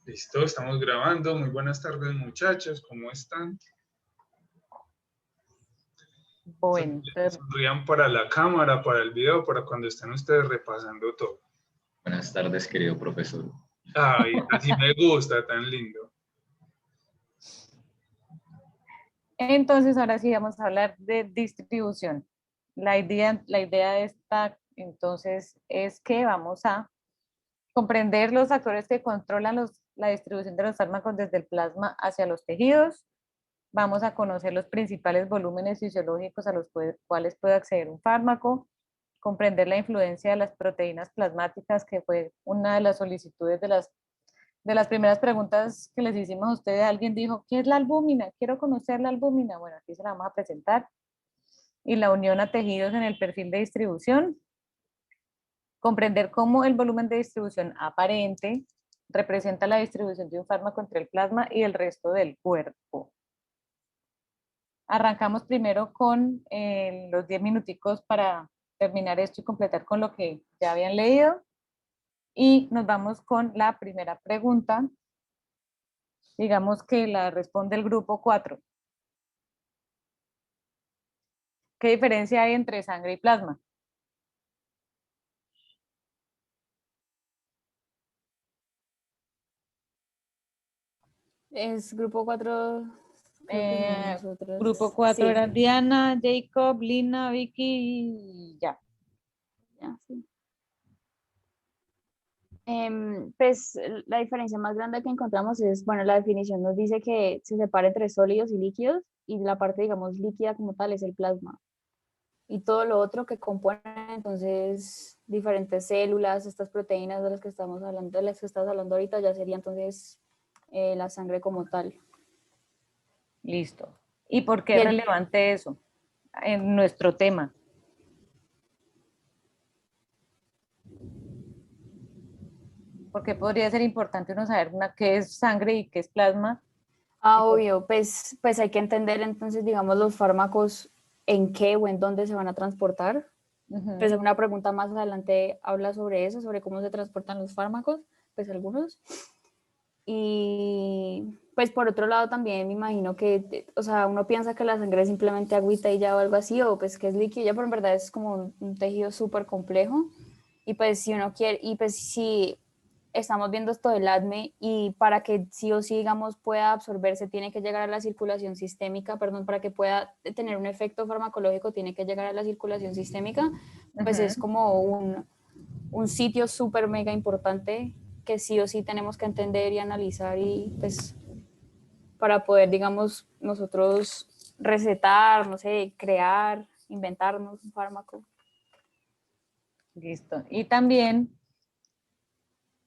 Listo, estamos grabando. Muy buenas tardes, muchachos. ¿Cómo están? Bueno, Sonrían para la cámara, para el video, para cuando estén ustedes repasando todo. Buenas tardes, querido profesor. Ay, así me gusta, tan lindo. entonces ahora sí vamos a hablar de distribución. La idea de esta entonces es que vamos a comprender los actores que controlan la distribución de los fármacos desde el plasma hacia los tejidos. Vamos a conocer los principales volúmenes fisiológicos a los cuales puede acceder un fármaco, comprender la influencia de las proteínas plasmáticas, que fue una de las solicitudes de las primeras preguntas que les hicimos a ustedes. Alguien dijo, ¿qué es la albúmina? Quiero conocer la albúmina. Bueno, aquí se la vamos a presentar. Y la unión a tejidos en el perfil de distribución. Comprender cómo el volumen de distribución aparente representa la distribución de un fármaco entre el plasma y el resto del cuerpo. Arrancamos primero con los 10 minuticos para terminar esto y completar con lo que ya habían leído. Y nos vamos con la primera pregunta. Digamos que la responde el grupo 4. ¿Qué diferencia hay entre sangre y plasma? Es grupo 4. Grupo 4 sí. era Diana, Jacob, Lina, Vicky y ya. Sí. Pues la diferencia más grande que encontramos es, bueno, la definición nos dice que se separa entre sólidos y líquidos, y la parte, digamos, líquida como tal es el plasma. Y todo lo otro que compone, entonces, diferentes células, estas proteínas de las que estamos hablando, de las que estás hablando ahorita, ya sería entonces la sangre como tal. Listo. ¿Y por qué es relevante eso en nuestro tema? Porque podría ser importante uno saber qué es sangre y qué es plasma. Obvio, pues hay que entender entonces, digamos, los fármacos en qué o en dónde se van a transportar. Pues una pregunta más adelante habla sobre eso, sobre cómo se transportan los fármacos, pues algunos. Y pues por otro lado también me imagino que, o sea, uno piensa que la sangre es simplemente agüita y ya o algo así, o pues que es líquido ya, pero en verdad es como un tejido súper complejo. Y pues si uno quiere, y pues si estamos viendo esto del ADME, y para que sí o sí, digamos, pueda absorberse, tiene que llegar a la circulación sistémica, perdón, para que pueda tener un efecto farmacológico, tiene que llegar a la circulación sistémica, pues es como un sitio súper mega importante que sí o sí tenemos que entender y analizar, y pues para poder, digamos, nosotros recetar, no sé, crear, inventarnos un fármaco. Listo. Y también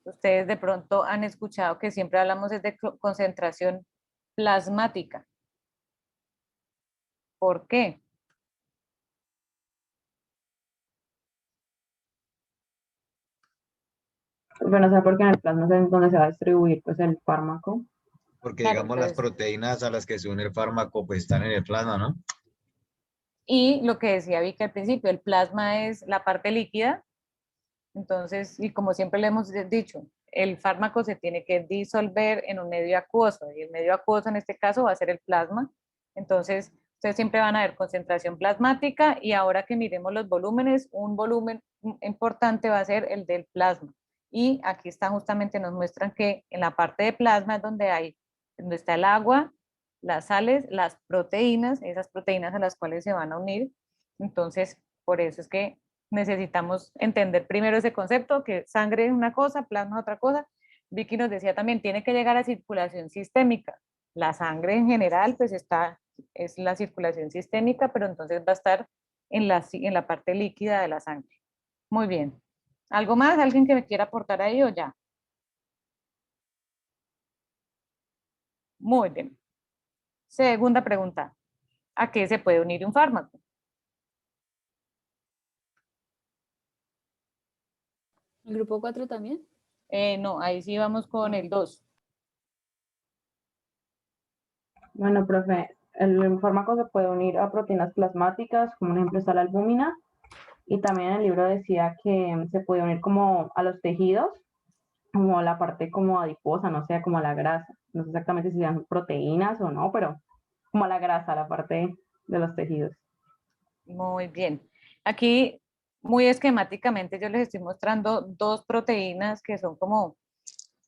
ustedes de pronto han escuchado que siempre hablamos de concentración plasmática. ¿Por qué? Bueno, o sea, porque en el plasma es donde se va a distribuir pues el fármaco. Porque Claro, digamos las proteínas a las que se une el fármaco pues están en el plasma, ¿no? Y lo que decía Vicky al principio, el plasma es la parte líquida. Entonces, y como siempre le hemos dicho, el fármaco se tiene que disolver en un medio acuoso, y el medio acuoso en este caso va a ser el plasma. Entonces, ustedes siempre van a ver concentración plasmática, y ahora que miremos los volúmenes, un volumen importante va a ser el del plasma. Y aquí está, justamente nos muestran que en la parte de plasma es donde está el agua, las sales, las proteínas, esas proteínas a las cuales se van a unir. Entonces, por eso es que necesitamos entender primero ese concepto, que sangre es una cosa, plasma es otra cosa. Vicky nos decía también, tiene que llegar a circulación sistémica. La sangre en general, pues es la circulación sistémica, pero entonces va a estar en la parte líquida de la sangre. Muy bien. ¿Algo más? ¿Alguien que me quiera aportar ahí o ya? Muy bien. Segunda pregunta. ¿A qué se puede unir un fármaco? ¿El grupo 4 también? No, ahí sí vamos con el 2. Bueno, profe, el fármaco se puede unir a proteínas plasmáticas, como un ejemplo está la albúmina, y también el libro decía que se puede unir como a los tejidos, como la parte como adiposa, no sé, como la grasa. No sé exactamente si sean proteínas o no, pero como la grasa, la parte de los tejidos. Muy bien. Aquí, muy esquemáticamente, yo les estoy mostrando dos proteínas que son como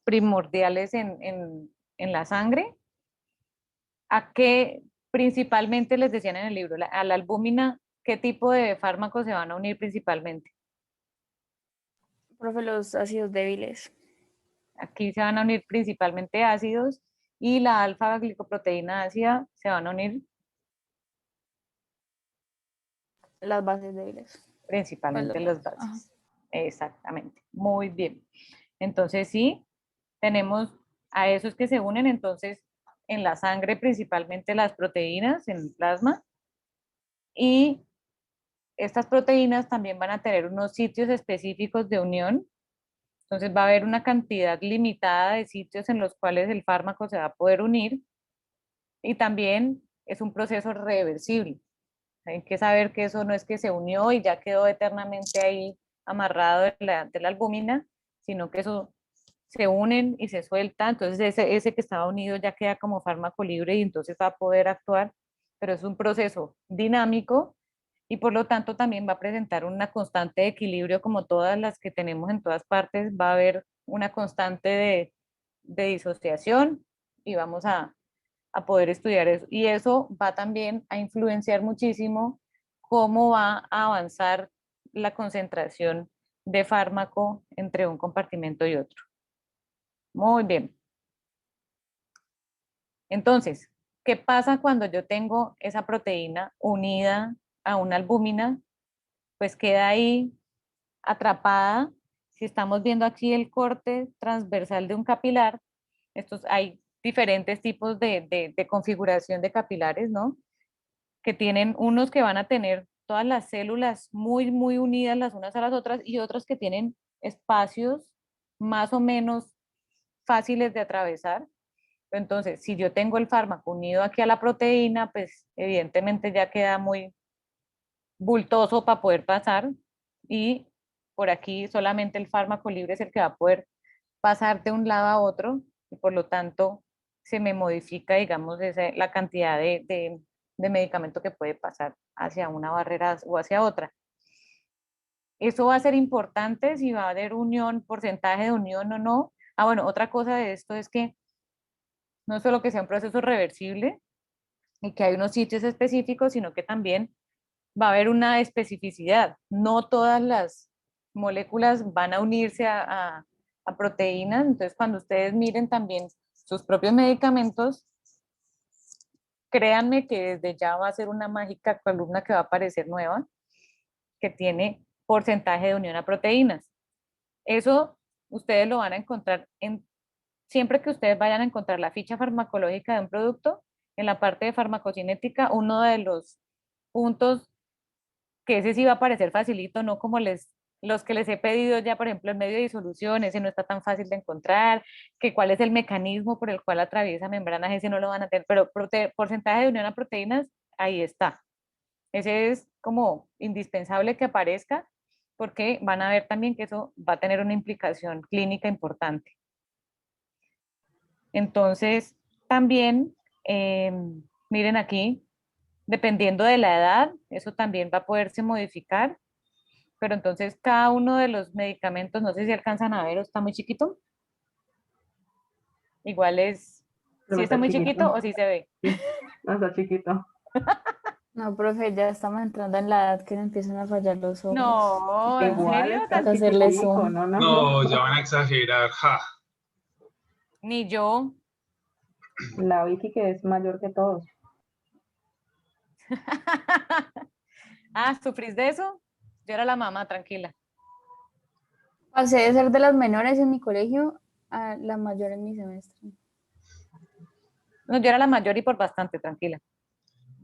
primordiales en la sangre. ¿A qué principalmente les decían en el libro? A la albúmina, ¿qué tipo de fármacos se van a unir principalmente? Profe, los ácidos débiles, Aquí se van a unir principalmente ácidos y la alfa-glicoproteína ácida se van a unir las bases débiles. Pues principalmente las las bases. Ajá. bases. Exactamente. Muy bien. Entonces sí, tenemos a esos que se unen entonces en la sangre principalmente las proteínas en el plasma y estas proteínas también van a tener unos sitios específicos de unión. Entonces va a haber una cantidad limitada de sitios en los cuales el fármaco se va a poder unir y también es un proceso reversible. Hay que saber que eso no es que se unió y ya quedó eternamente ahí amarrado de la albúmina, sino que eso se unen y se suelta, entonces ese que estaba unido ya queda como fármaco libre y entonces va a poder actuar, pero es un proceso dinámico y por lo tanto también va a presentar una constante de equilibrio como todas las que tenemos en todas partes, va a haber una constante de disociación y vamos a poder estudiar eso. Y eso va también a influenciar muchísimo cómo va a avanzar la concentración de fármaco entre un compartimento y otro. Muy bien. Entonces, ¿qué pasa cuando yo tengo esa proteína unida a una albúmina? Pues queda ahí atrapada. Si estamos viendo aquí el corte transversal de un capilar, hay diferentes tipos de configuración de capilares, ¿no? Que tienen unos que van a tener todas las células muy, muy unidas las unas a las otras y otros que tienen espacios más o menos fáciles de atravesar. Entonces, si yo tengo el fármaco unido aquí a la proteína, pues evidentemente ya queda muy bultoso para poder pasar y por aquí solamente el fármaco libre es el que va a poder pasar de un lado a otro y por lo tanto se me modifica, digamos, la cantidad de medicamento que puede pasar hacia una barrera o hacia otra. Eso va a ser importante si va a haber unión, porcentaje de unión o no. Ah, bueno, otra cosa de esto es que no solo que sea un proceso reversible y que hay unos sitios específicos, sino que también va a haber una especificidad. No todas las moléculas van a unirse a proteínas, entonces cuando ustedes miren también sus propios medicamentos, créanme que desde ya va a ser una mágica columna que va a aparecer nueva, que tiene porcentaje de unión a proteínas. Eso ustedes lo van a encontrar siempre que ustedes vayan a encontrar la ficha farmacológica de un producto, en la parte de farmacocinética, uno de los puntos que ese sí va a aparecer facilito, no como los que les he pedido ya, por ejemplo, el medio de disolución, ese no está tan fácil de encontrar, que cuál es el mecanismo por el cual atraviesa membranas, ese no lo van a tener, pero porcentaje de unión a proteínas, ahí está. Ese es como indispensable que aparezca porque van a ver también que eso va a tener una implicación clínica importante. Entonces, también, miren aquí, dependiendo de la edad, eso también va a poderse modificar, pero entonces cada uno de los medicamentos, no sé si alcanzan a ver o está muy chiquito, igual es, Pero si está está muy chiquito. chiquito o si se ve. Sí, no está chiquito. No, profe, ya estamos entrando en la edad que le empiezan a fallar los ojos. No, ¿en Igual serio? está Toca hacerle chiquitico, zoom. no, no, no. No, ya van a exagerar, ja. Ni yo. La Vicky que es mayor que todos. Ah, ¿sufrís de eso? Yo era la mamá, tranquila. Pasé de ser de las menores en mi colegio a la mayor en mi semestre. No, yo era la mayor y por bastante, tranquila.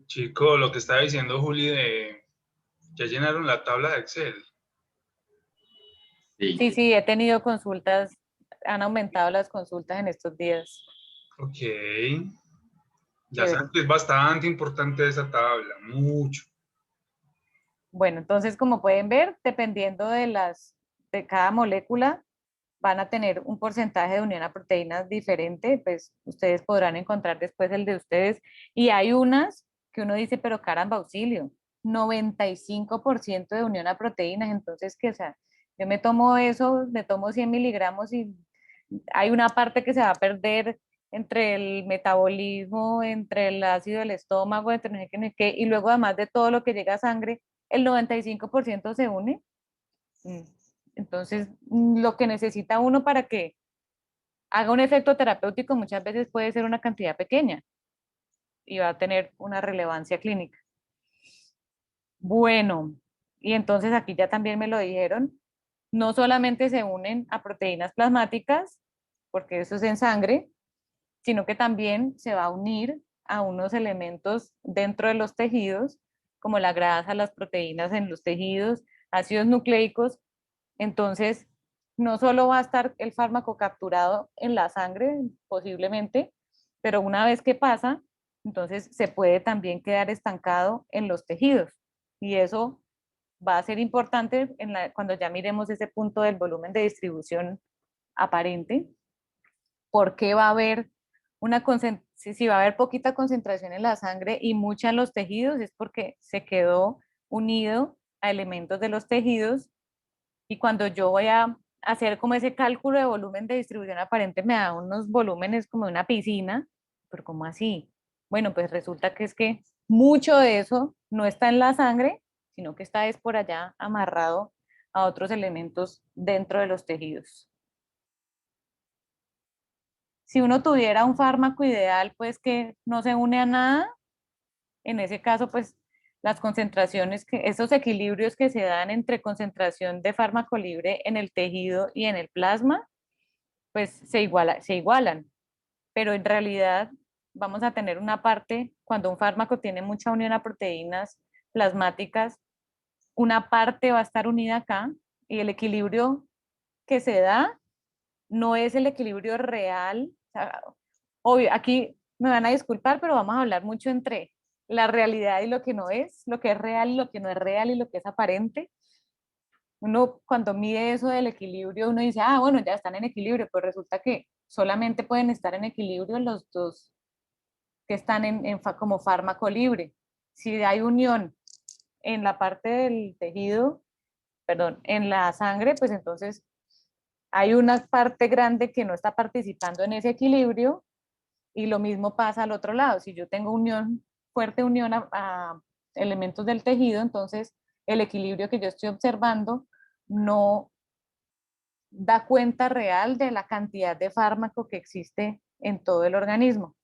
Chico, lo que estaba diciendo Juli de, ya llenaron la tabla de Excel. Sí, sí, he tenido consultas, han aumentado las consultas en estos días. Ok. Ya Chévere. saben que es bastante importante esa tabla, mucho. Bueno, entonces como pueden ver, dependiendo de cada molécula, van a tener un porcentaje de unión a proteínas diferente, pues ustedes podrán encontrar después el de ustedes. Y hay unas que uno dice, pero caramba, auxilio, 95% de unión a proteínas, entonces, ¿qué? O sea, yo me tomo eso, me tomo 100 miligramos y hay una parte que se va a perder entre el metabolismo, entre el ácido del estómago, entre no sé qué, no sé qué, y luego además de todo lo que llega a sangre, el 95% se une. Entonces, lo que necesita uno para que haga un efecto terapéutico muchas veces puede ser una cantidad pequeña y va a tener una relevancia clínica. Bueno, y entonces aquí ya también me lo dijeron, no solamente se unen a proteínas plasmáticas, porque eso es en sangre, sino que también se va a unir a unos elementos dentro de los tejidos, como la grasa, las proteínas en los tejidos, ácidos nucleicos. Entonces, no solo va a estar el fármaco capturado en la sangre, posiblemente, pero una vez que pasa, entonces se puede también quedar estancado en los tejidos. Y eso va a ser importante cuando ya miremos ese punto del volumen de distribución aparente, porque va a haber si va a haber poquita concentración en la sangre y mucha en los tejidos, es porque se quedó unido a elementos de los tejidos, y cuando yo voy a hacer como ese cálculo de volumen de distribución aparente me da unos volúmenes como de una piscina, pero ¿cómo así? Bueno, pues resulta que es que mucho de eso no está en la sangre, sino que está es por allá amarrado a otros elementos dentro de los tejidos. Si uno tuviera un fármaco ideal, pues que no se une a nada, en ese caso, pues las concentraciones, esos equilibrios que se dan entre concentración de fármaco libre en el tejido y en el plasma, pues se igualan. Pero en realidad vamos a tener una parte, cuando un fármaco tiene mucha unión a proteínas plasmáticas, una parte va a estar unida acá y el equilibrio que se da no es el equilibrio real. O sea, obvio, aquí me van a disculpar, pero vamos a hablar mucho entre la realidad y lo que no es, lo que es real y lo que no es real y lo que es aparente. Uno cuando mide eso del equilibrio, uno dice, ah, bueno, ya están en equilibrio, pero resulta que solamente pueden estar en equilibrio los dos que están como fármaco libre. Si hay unión en la parte del tejido, perdón, en la sangre, pues entonces hay una parte grande que no está participando en ese equilibrio, y lo mismo pasa al otro lado. Si yo tengo fuerte unión a elementos del tejido, entonces el equilibrio que yo estoy observando no da cuenta real de la cantidad de fármaco que existe en todo el organismo.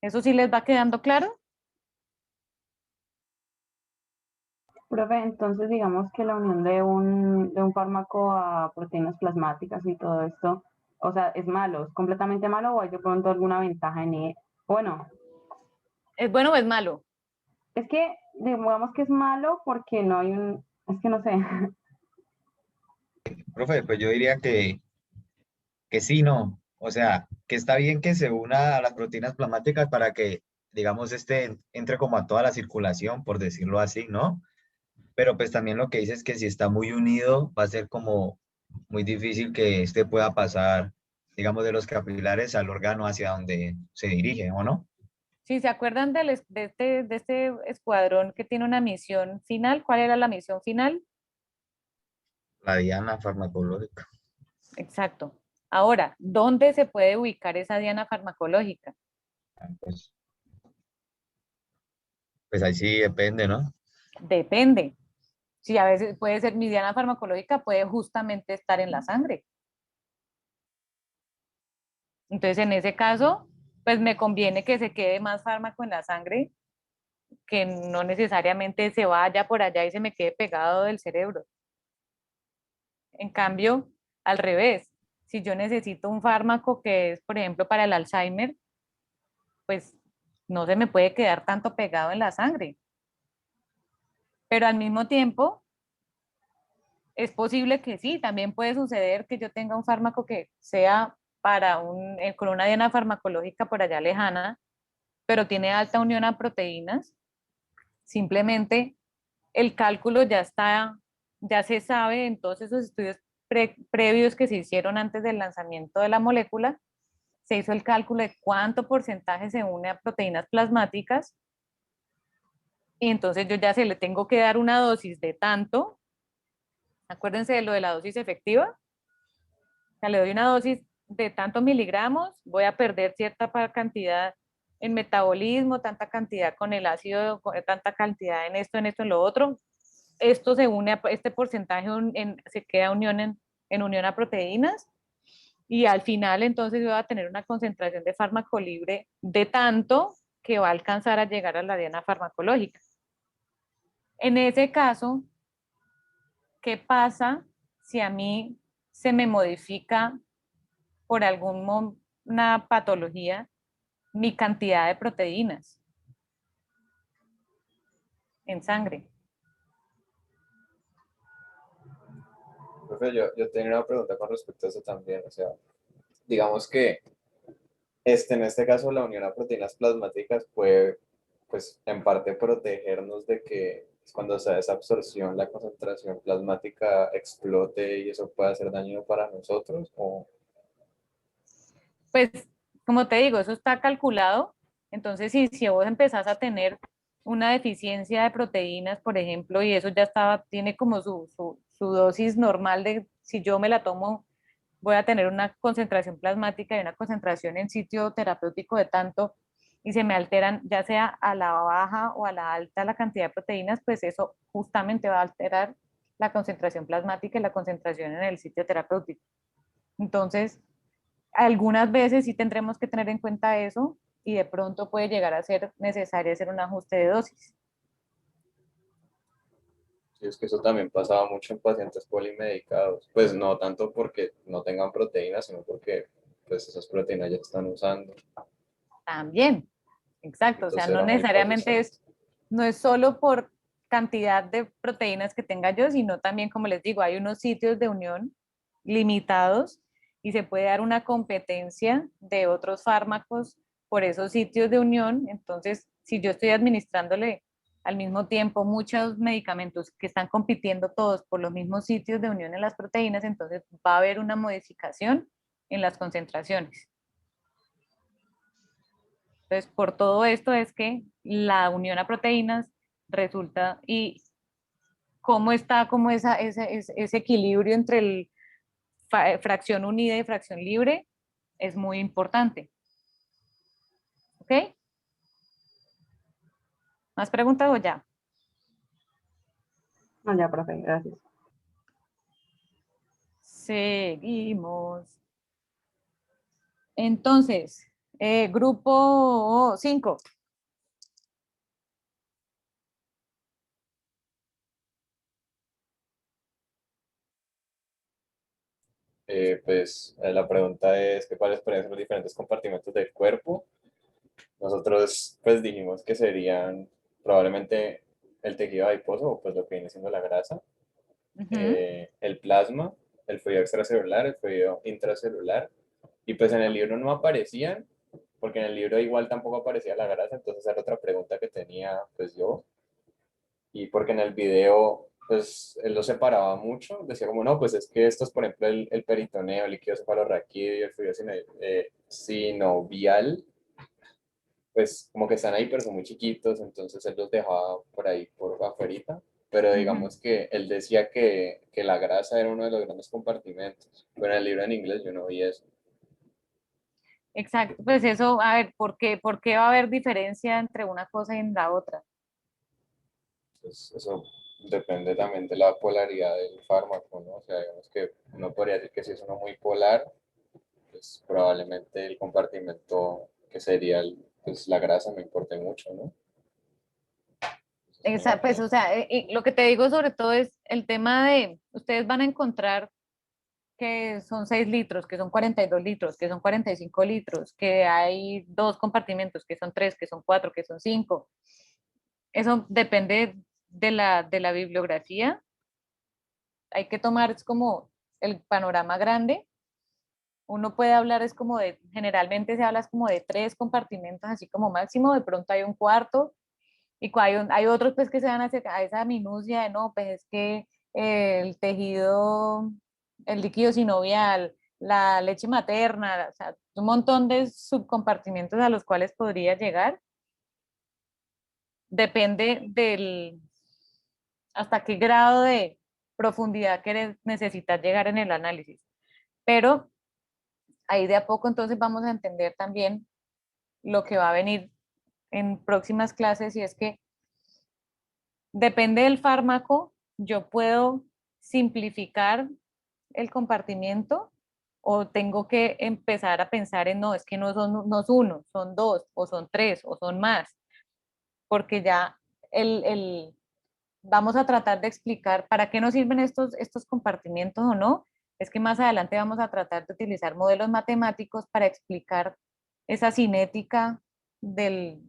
¿Eso sí les va quedando claro? Profe, entonces digamos que la unión de un fármaco a proteínas plasmáticas y todo esto, o sea, ¿es malo? ¿Es completamente malo o hay de pronto alguna ventaja en él? Bueno, ¿Es bueno o es malo? es que digamos que es malo porque no hay es que no sé. Profe, pues yo diría que sí, no. O sea, que está bien que se una a las proteínas plasmáticas para que, digamos, este entre como a toda la circulación, por decirlo así, ¿no? Pero pues también lo que dice es que si está muy unido, va a ser como muy difícil que este pueda pasar, digamos, de los capilares al órgano hacia donde se dirige, ¿o no? Si se acuerdan de este escuadrón que tiene una misión final, ¿cuál era la misión final? La diana farmacológica. Exacto. Ahora, ¿dónde se puede ubicar esa diana farmacológica? Pues, pues ahí sí depende, ¿no? Depende. Si a veces puede ser mi diana farmacológica, puede justamente estar en la sangre. Entonces, en ese caso, pues me conviene que se quede más fármaco en la sangre, que no necesariamente se vaya por allá y se me quede pegado del cerebro. En cambio, al revés, si yo necesito un fármaco que es, por ejemplo, para el Alzheimer, pues no se me puede quedar tanto pegado en la sangre. Pero al mismo tiempo, es posible que sí, también puede suceder que yo tenga un fármaco que sea con una diana farmacológica por allá lejana, pero tiene alta unión a proteínas. Simplemente el cálculo ya se sabe en todos esos estudios previos que se hicieron antes del lanzamiento de la molécula, se hizo el cálculo de cuánto porcentaje se une a proteínas plasmáticas y entonces yo ya se le tengo que dar una dosis de tanto, acuérdense de lo de la dosis efectiva, o sea, le doy una dosis de tantos miligramos, voy a perder cierta cantidad en metabolismo, tanta cantidad con el ácido, tanta cantidad en esto, en lo otro. Esto se une a este porcentaje, se queda en unión a proteínas y al final entonces voy a tener una concentración de fármaco libre de tanto que va a alcanzar a llegar a la diana farmacológica. En ese caso, ¿qué pasa si a mí se me modifica por alguna patología mi cantidad de proteínas en sangre? Profe, yo tenía una pregunta con respecto a eso también. O sea, digamos que en este caso la unión a proteínas plasmáticas puede, pues, en parte protegernos de que cuando se da esa absorción, la concentración plasmática explote y eso pueda hacer daño para nosotros. O... Pues, como te digo, eso está calculado. Entonces, si vos empezás a tener una deficiencia de proteínas, por ejemplo, y eso ya tiene como su dosis normal de, si yo me la tomo, voy a tener una concentración plasmática y una concentración en sitio terapéutico de tanto, y se me alteran ya sea a la baja o a la alta la cantidad de proteínas, pues eso justamente va a alterar la concentración plasmática y la concentración en el sitio terapéutico. Entonces, algunas veces sí tendremos que tener en cuenta eso y de pronto puede llegar a ser necesario hacer un ajuste de dosis. Sí, es que eso también pasaba mucho en pacientes polimedicados. Pues no tanto porque no tengan proteínas, sino porque pues esas proteínas ya están usando. También, exacto, o sea, Entonces no era muy necesariamente persistente. no es solo por cantidad de proteínas que tenga yo, sino también, como les digo, hay unos sitios de unión limitados y se puede dar una competencia de otros fármacos por esos sitios de unión. Entonces, si yo estoy administrándole al mismo tiempo muchos medicamentos que están compitiendo todos por los mismos sitios de unión en las proteínas, entonces va a haber una modificación en las concentraciones. Entonces, por todo esto es que la unión a proteínas resulta, y cómo está como ese equilibrio entre fracción unida y fracción libre es muy importante. ¿Ok? ¿Más preguntas o ya? No, ya, profe, gracias. Seguimos. Entonces, grupo 5. La pregunta es que cuáles pueden ser los diferentes compartimentos del cuerpo. Nosotros pues dijimos que serían probablemente el tejido adiposo, o pues lo que viene siendo la grasa, el plasma, el fluido extracelular, el fluido intracelular, y pues en el libro no aparecían, porque en el libro igual tampoco aparecía la grasa, entonces era otra pregunta que tenía pues yo, y porque en el video pues él lo separaba mucho, decía como no, pues es que esto es por ejemplo el peritoneo, el líquido cefalorraquídeo, el fluido sinovial, pues como que están ahí pero son muy chiquitos, entonces él los dejaba por ahí por afuerita, pero digamos que él decía que la grasa era uno de los grandes compartimentos, pero en el libro en inglés yo no vi eso. Exacto, pues eso, a ver, por qué va a haber diferencia entre una cosa y en la otra? Pues eso depende también de la polaridad del fármaco, ¿no? O sea, digamos que uno podría decir que si es uno muy polar, pues probablemente el compartimento que sería pues la grasa me importe mucho, ¿no? Pues, o sea, lo que te digo sobre todo es el tema de, ustedes van a encontrar que son 6 litros, que son 42 litros, que son 45 litros, que hay 2 compartimentos, que son 3, que son 4, que son 5. Eso depende de la bibliografía. Hay que tomar es como el panorama grande. Uno puede hablar es como de, generalmente se habla es como de 3 compartimentos, así como máximo, de pronto hay un cuarto, y hay otros pues que se van a esa minucia de no, pues es que el tejido el líquido sinovial, la leche materna, o sea, un montón de subcompartimientos a los cuales podría llegar. Depende del hasta qué grado de profundidad necesitas llegar en el análisis. Pero ahí de a poco entonces vamos a entender también lo que va a venir en próximas clases, y es que depende del fármaco, yo puedo simplificar el compartimiento o tengo que empezar a pensar en, no, es que no es uno, son dos, o son tres, o son más, porque ya vamos a tratar de explicar para qué nos sirven estos compartimientos o no. Es que más adelante vamos a tratar de utilizar modelos matemáticos para explicar esa cinética de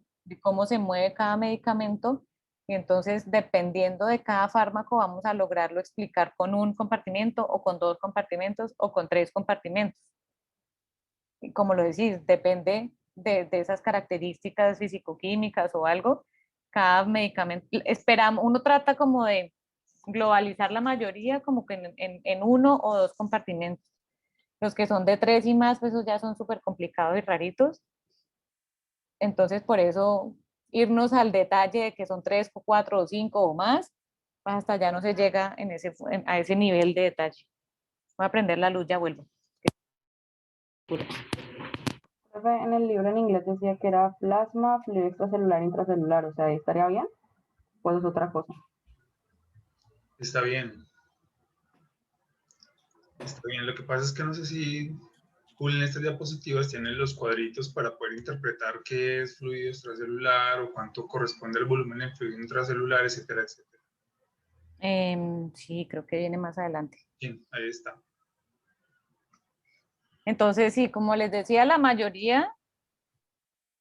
cómo se mueve cada medicamento, y entonces dependiendo de cada fármaco vamos a lograrlo explicar con un compartimento o con dos compartimentos o con tres compartimentos. Y como lo decís, depende de esas características fisicoquímicas o algo, cada medicamento, uno trata como de globalizar la mayoría como que en uno o dos compartimentos. Los que son de tres y más, pues esos ya son súper complicados y raritos. Entonces, por eso irnos al detalle de que son tres o cuatro o cinco o más, pues hasta ya no se llega a ese nivel de detalle. Voy a prender la luz, ya vuelvo. Profe, en el libro en inglés decía que era plasma, fluido extracelular, intracelular, o sea, ¿ahí estaría bien? Pues es otra cosa. Está bien. Está bien. Lo que pasa es que no sé si Juli en estas diapositivas tiene los cuadritos para poder interpretar qué es fluido extracelular o cuánto corresponde al volumen en fluido intracelular, etcétera, etcétera. Sí, creo que viene más adelante. Bien, ahí está. Entonces, sí, como les decía, la mayoría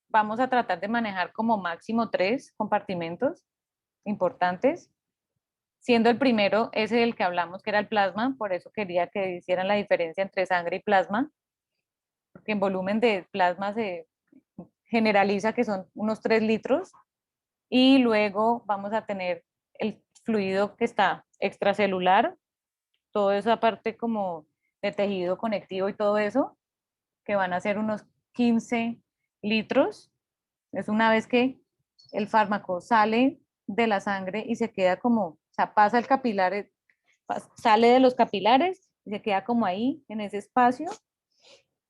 vamos a tratar de manejar como máximo tres compartimentos importantes, siendo el primero ese del que hablamos, que era el plasma. Por eso quería que hicieran la diferencia entre sangre y plasma, porque en volumen de plasma se generaliza que son unos 3 litros, y luego vamos a tener el fluido que está extracelular, todo eso aparte como de tejido conectivo y todo eso, que van a ser unos 15 litros. Es una vez que el fármaco sale de la sangre y se queda como, o sea, pasa el capilar, sale de los capilares y se queda como ahí, en ese espacio,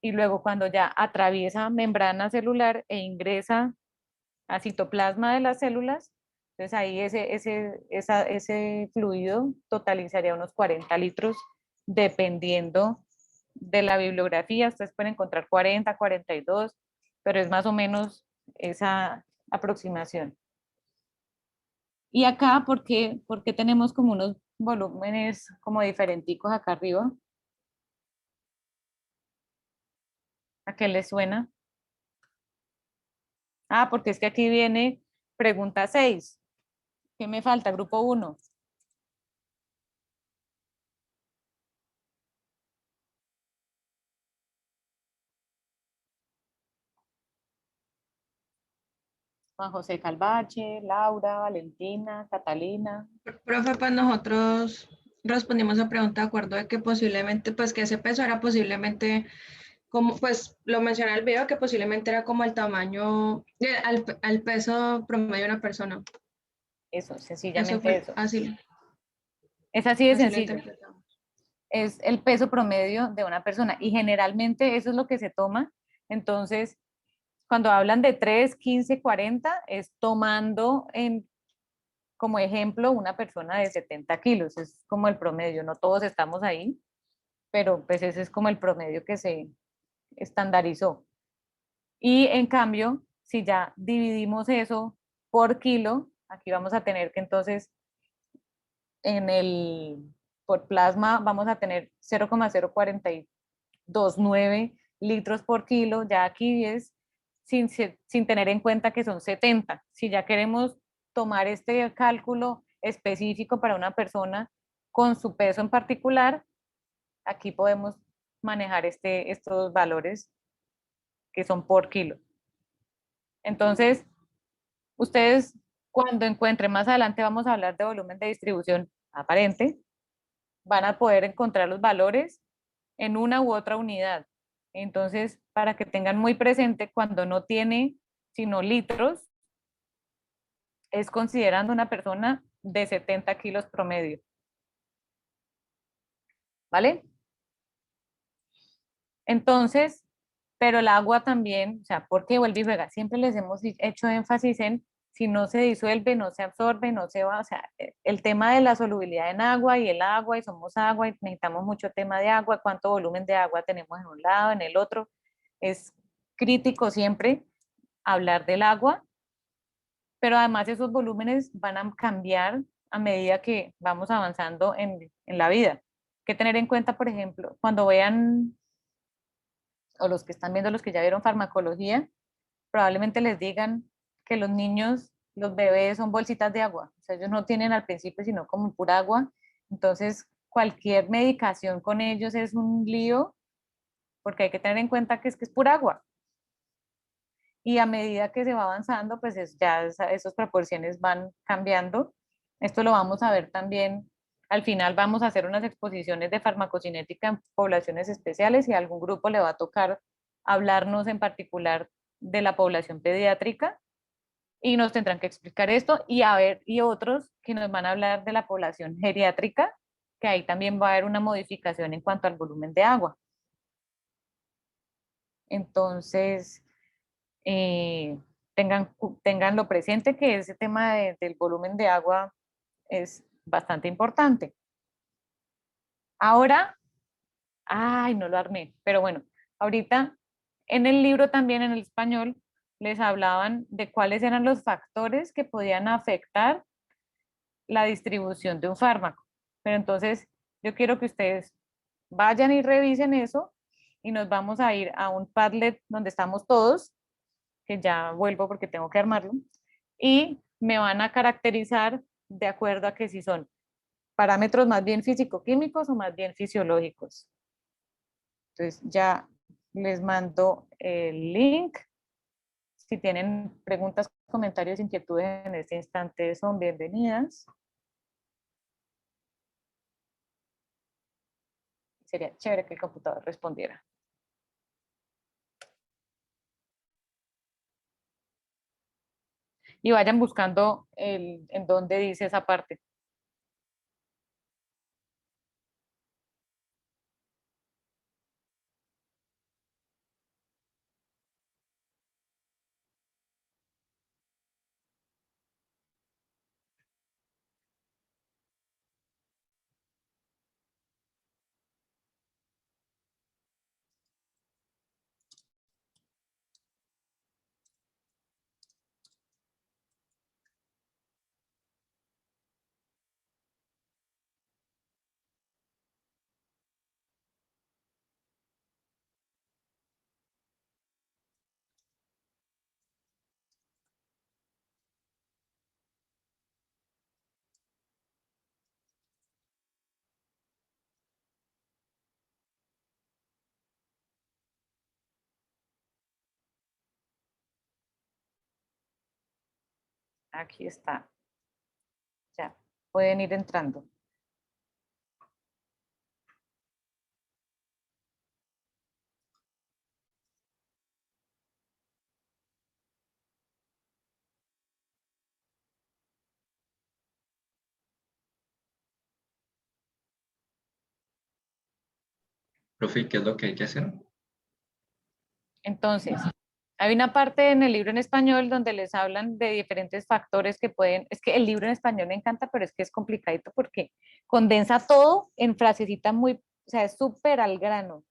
y luego cuando ya atraviesa membrana celular e ingresa a citoplasma de las células, entonces ahí ese fluido totalizaría unos 40 litros, dependiendo de la bibliografía. Ustedes pueden encontrar 40, 42, pero es más o menos esa aproximación. Y acá, ¿por qué tenemos como unos volúmenes como diferenticos acá arriba? ¿A qué les suena? Ah, porque es que aquí viene pregunta 6. ¿Qué me falta? Grupo 1. Juan José Calvache, Laura, Valentina, Catalina. Profe, pues nosotros respondimos a pregunta de acuerdo de que posiblemente, pues que ese peso era posiblemente, como pues lo mencioné en el video, que posiblemente era como el tamaño, al peso promedio de una persona. Eso, Eso sencillamente fue eso. así, Es así de así lo sencillo. interpretamos. Es el peso promedio de una persona y generalmente eso es lo que se toma. Entonces, cuando hablan de 3, 15, 40, es tomando como ejemplo una persona de 70 kilos. Es como el promedio, no todos estamos ahí, pero pues ese es como el promedio que se estandarizó. Y en cambio, si ya dividimos eso por kilo, aquí vamos a tener que entonces por plasma vamos a tener 0,0429 litros por kilo, ya aquí es sin tener en cuenta que son 70. Si ya queremos tomar este cálculo específico para una persona con su peso en particular, aquí podemos manejar estos valores que son por kilo. Entonces, ustedes cuando encuentren más adelante vamos a hablar de volumen de distribución aparente, van a poder encontrar los valores en una u otra unidad. Entonces, para que tengan muy presente, cuando no tiene sino litros, es considerando una persona de 70 kilos promedio. ¿Vale? Entonces, pero el agua también, o sea, ¿por qué vuelve y juega? Siempre les hemos hecho énfasis en si no se disuelve, no se absorbe, no se va, o sea, el tema de la solubilidad en agua y el agua y somos agua y necesitamos mucho tema de agua, cuánto volumen de agua tenemos en un lado, en el otro. Es crítico siempre hablar del agua, pero además esos volúmenes van a cambiar a medida que vamos avanzando en la vida. Hay que tener en cuenta, por ejemplo, cuando vean, o los que están viendo, los que ya vieron farmacología, probablemente les digan que los niños, los bebés son bolsitas de agua, o sea, ellos no tienen al principio sino como pura agua, entonces cualquier medicación con ellos es un lío, porque hay que tener en cuenta que es pura agua, y a medida que se va avanzando, pues ya esas proporciones van cambiando. Esto lo vamos a ver también. Al final vamos a hacer unas exposiciones de farmacocinética en poblaciones especiales y a algún grupo le va a tocar hablarnos en particular de la población pediátrica y nos tendrán que explicar esto y a ver, y otros que nos van a hablar de la población geriátrica, que ahí también va a haber una modificación en cuanto al volumen de agua. Entonces, eh, tenganlo presente que ese tema del volumen de agua es bastante importante. Ahora, ay, no lo armé, pero bueno, ahorita en el libro también en el español les hablaban de cuáles eran los factores que podían afectar la distribución de un fármaco. Pero entonces yo quiero que ustedes vayan y revisen eso y nos vamos a ir a un Padlet donde estamos todos, que ya vuelvo porque tengo que armarlo, y me van a caracterizar de acuerdo a que si son parámetros más bien físico-químicos o más bien fisiológicos. Entonces ya les mando el link. Si tienen preguntas, comentarios, inquietudes en este instante son bienvenidas. Sería chévere que el computador respondiera. Y vayan buscando en dónde dice esa parte. Aquí está. Ya, pueden ir entrando. Profe, ¿qué es lo que hay que hacer? Entonces, hay una parte en el libro en español donde les hablan de diferentes factores que pueden, es que el libro en español me encanta, pero es que es complicadito porque condensa todo en frasecitas muy, o sea, es súper al grano.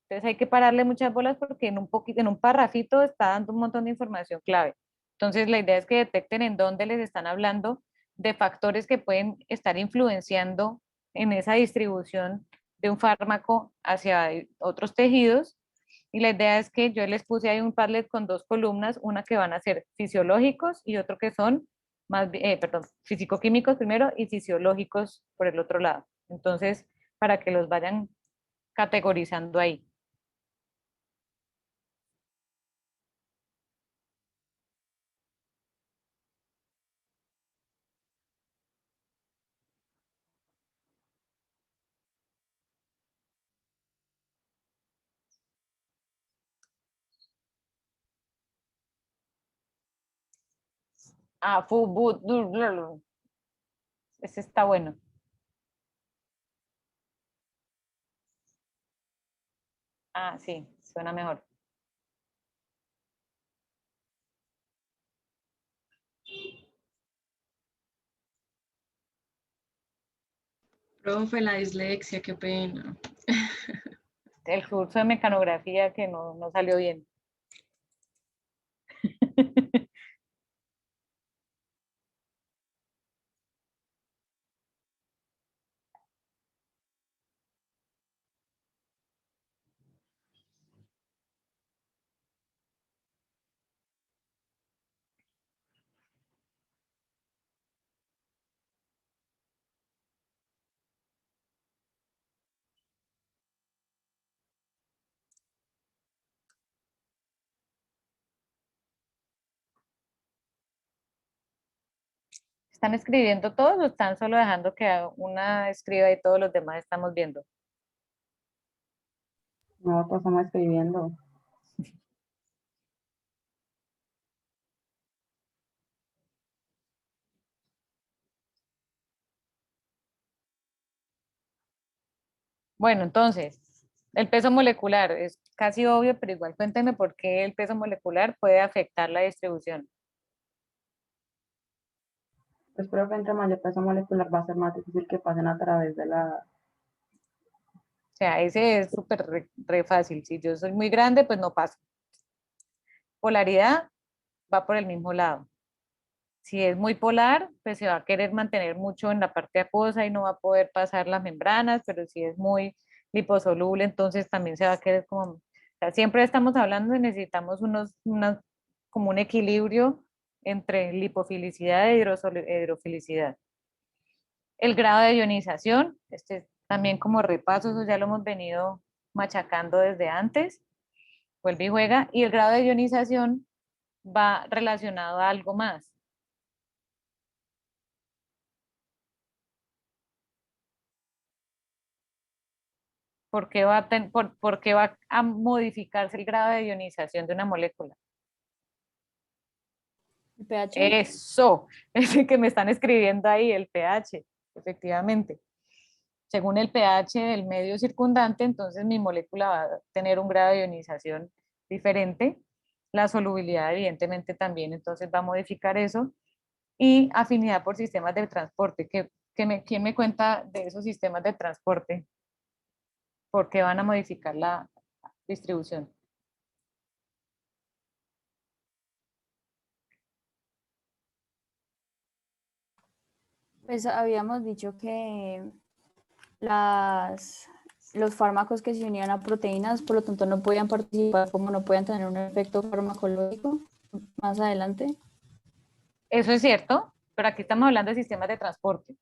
Entonces hay que pararle muchas bolas porque en un poquito, en un parrafito está dando un montón de información clave. Entonces la idea es que detecten en dónde les están hablando de factores que pueden estar influenciando en esa distribución de un fármaco hacia otros tejidos y la idea es que yo les puse ahí un Padlet con dos columnas, una que van a ser fisiológicos y otro que son más, perdón, físico-químicos primero y fisiológicos por el otro lado. Entonces, para que los vayan categorizando ahí. Ah, ese está bueno. Ah, sí, suena mejor. Profe, la dislexia, qué pena. El curso de mecanografía que no salió bien. ¿Están escribiendo todos o están solo dejando que una escriba y todos los demás estamos viendo? No, pues estamos escribiendo. Bueno, entonces, el peso molecular es casi obvio, pero igual cuéntenme por qué el peso molecular puede afectar la distribución. Pues profe, entre mayor peso molecular va a ser más difícil que pasen a través de la... O sea, ese es súper re fácil. Si yo soy muy grande, pues no paso. Polaridad va por el mismo lado. Si es muy polar, pues se va a querer mantener mucho en la parte acuosa y no va a poder pasar las membranas, pero si es muy liposoluble, entonces también se va a querer como... O sea, siempre estamos hablando de necesitamos como un equilibrio entre lipofilicidad e hidrofilicidad. El grado de ionización, este también como repaso, eso ya lo hemos venido machacando desde antes, vuelve y juega, y el grado de ionización va relacionado a algo más. ¿Por qué va a modificarse el grado de ionización de una molécula? ¿El pH? Eso, es el que me están escribiendo ahí, el pH, efectivamente. Según el pH del medio circundante, entonces mi molécula va a tener un grado de ionización diferente. La solubilidad, evidentemente, también, entonces va a modificar eso. Y afinidad por sistemas de transporte. ¿Quién me cuenta de esos sistemas de transporte? ¿Por qué van a modificar la distribución? Pues habíamos dicho que los fármacos que se unían a proteínas, por lo tanto no podían participar, como no podían tener un efecto farmacológico más adelante. Eso es cierto, pero aquí estamos hablando de sistemas de transporte.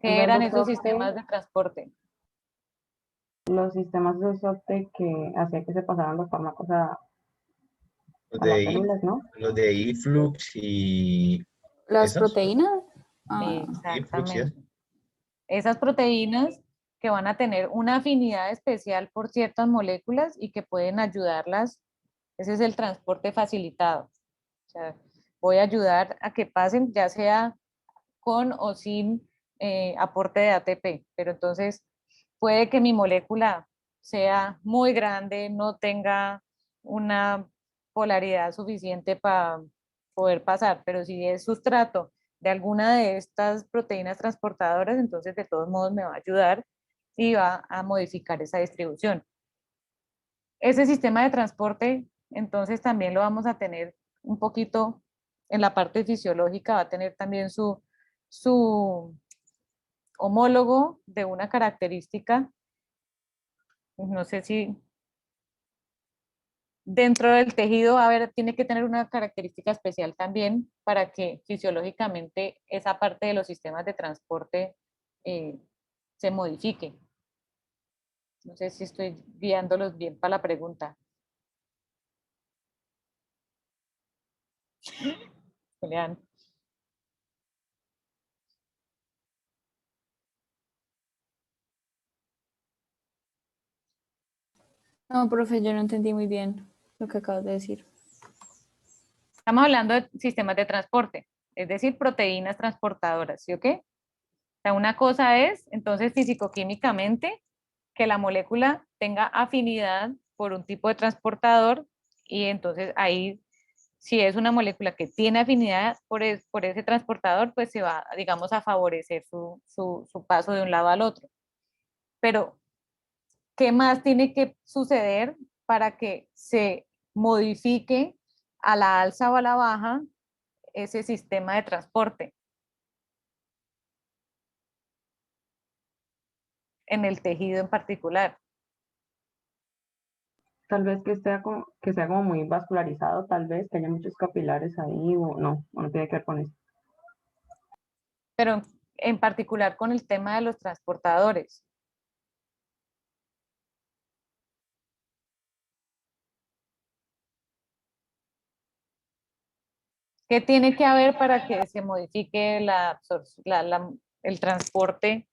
¿Qué eran Los esos SOCTE, sistemas de transporte? los sistemas de SOCTE que hacía que se pasaran los fármacos Los a las de, células, ¿no? los de influx y ¿Las esos. proteínas? Ah, Influx, ¿sí? Exactamente. Esas proteínas que van a tener una afinidad especial por ciertas moléculas y que pueden ayudarlas. Ese es el transporte facilitado. O sea, voy a ayudar a que pasen, ya sea con o sin aporte de ATP. Pero entonces puede que mi molécula sea muy grande, no tenga una polaridad suficiente para poder pasar, pero si es sustrato de alguna de estas proteínas transportadoras, entonces de todos modos me va a ayudar y va a modificar esa distribución. Ese sistema de transporte, entonces también lo vamos a tener un poquito en la parte fisiológica, va a tener también su homólogo de una característica, no sé si dentro del tejido, a ver, tiene que tener una característica especial también para que fisiológicamente esa parte de los sistemas de transporte eh, se modifique. No sé si estoy guiándolos bien para la pregunta. Julián. no, profe, yo no entendí muy bien lo que acabas de decir. Estamos hablando de sistemas de transporte, es decir, proteínas transportadoras, ¿sí o qué? O sea, una cosa es, entonces, físico-químicamente, que la molécula tenga afinidad por un tipo de transportador y entonces ahí, si es una molécula que tiene afinidad por ese transportador, pues se va, digamos, a favorecer su paso de un lado al otro. Pero, ¿qué más tiene que suceder para que se modifique a la alza o a la baja ese sistema de transporte en el tejido en particular? Tal vez que sea como muy vascularizado, tal vez que haya muchos capilares ahí, o no tiene que ver con eso. Pero en particular con el tema de los transportadores. ¿Qué tiene que haber para que se modifique el transporte?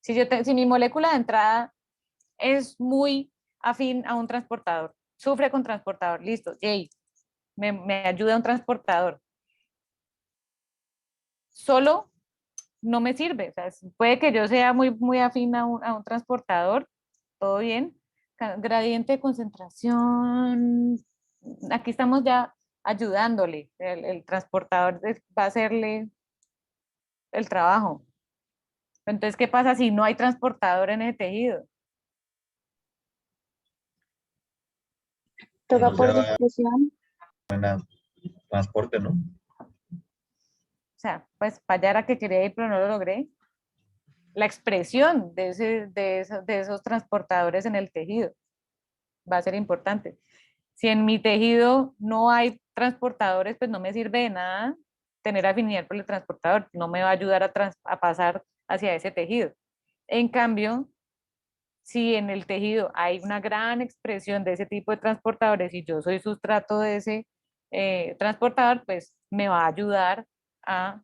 Si mi molécula de entrada es muy afín a un transportador, sufre con transportador, listo, yay, me ayuda un transportador. Solo no me sirve, o sea, puede que yo sea muy afín a un transportador, todo bien. Gradiente de concentración, aquí estamos ya ayudándole, el transportador va a hacerle el trabajo. Entonces, ¿qué pasa si no hay transportador en ese tejido? Que Toca no por sea difusión. transporte, ¿no? O sea, pues para allá era que quería ir, pero no lo logré. La expresión de esos transportadores en el tejido va a ser importante. Si en mi tejido no hay transportadores, pues no me sirve de nada tener afinidad por el transportador, no me va a ayudar a pasar hacia ese tejido. En cambio, si en el tejido hay una gran expresión de ese tipo de transportadores y yo soy sustrato de ese transportador, pues me va a ayudar a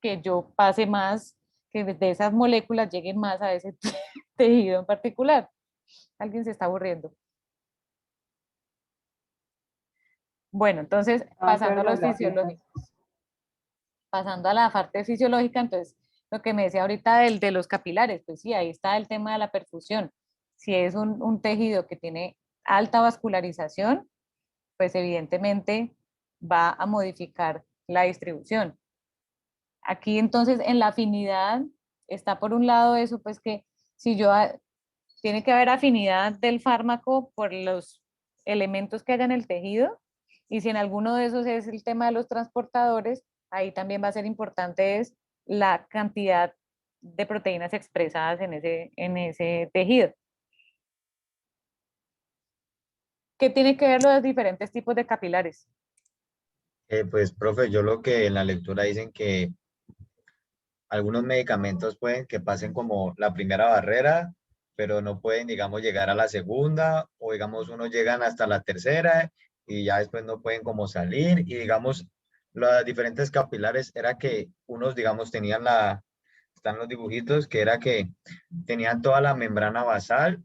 que yo pase más, que de esas moléculas lleguen más a ese tejido en particular. Alguien se está aburriendo. Bueno, entonces, Ah, qué pasando a verdad, los gracias. fisiológicos, pasando a la parte fisiológica, entonces, lo que me decía ahorita de los capilares, pues sí, ahí está el tema de la perfusión. Si es un tejido que tiene alta vascularización, pues evidentemente va a modificar la distribución. Aquí entonces en la afinidad está por un lado eso, pues que si yo tiene que haber afinidad del fármaco por los elementos que haya en el tejido y si en alguno de esos es el tema de los transportadores, ahí también va a ser importante es la cantidad de proteínas expresadas en ese tejido. ¿Qué tiene que ver los diferentes tipos de capilares? Pues, profe, yo lo que en la lectura dicen que algunos medicamentos pueden que pasen como la primera barrera, pero no pueden, digamos, llegar a la segunda, o digamos, unos llegan hasta la tercera y ya después no pueden como salir, y digamos, los diferentes capilares era que unos, digamos, tenían están los dibujitos, que era que tenían toda la membrana basal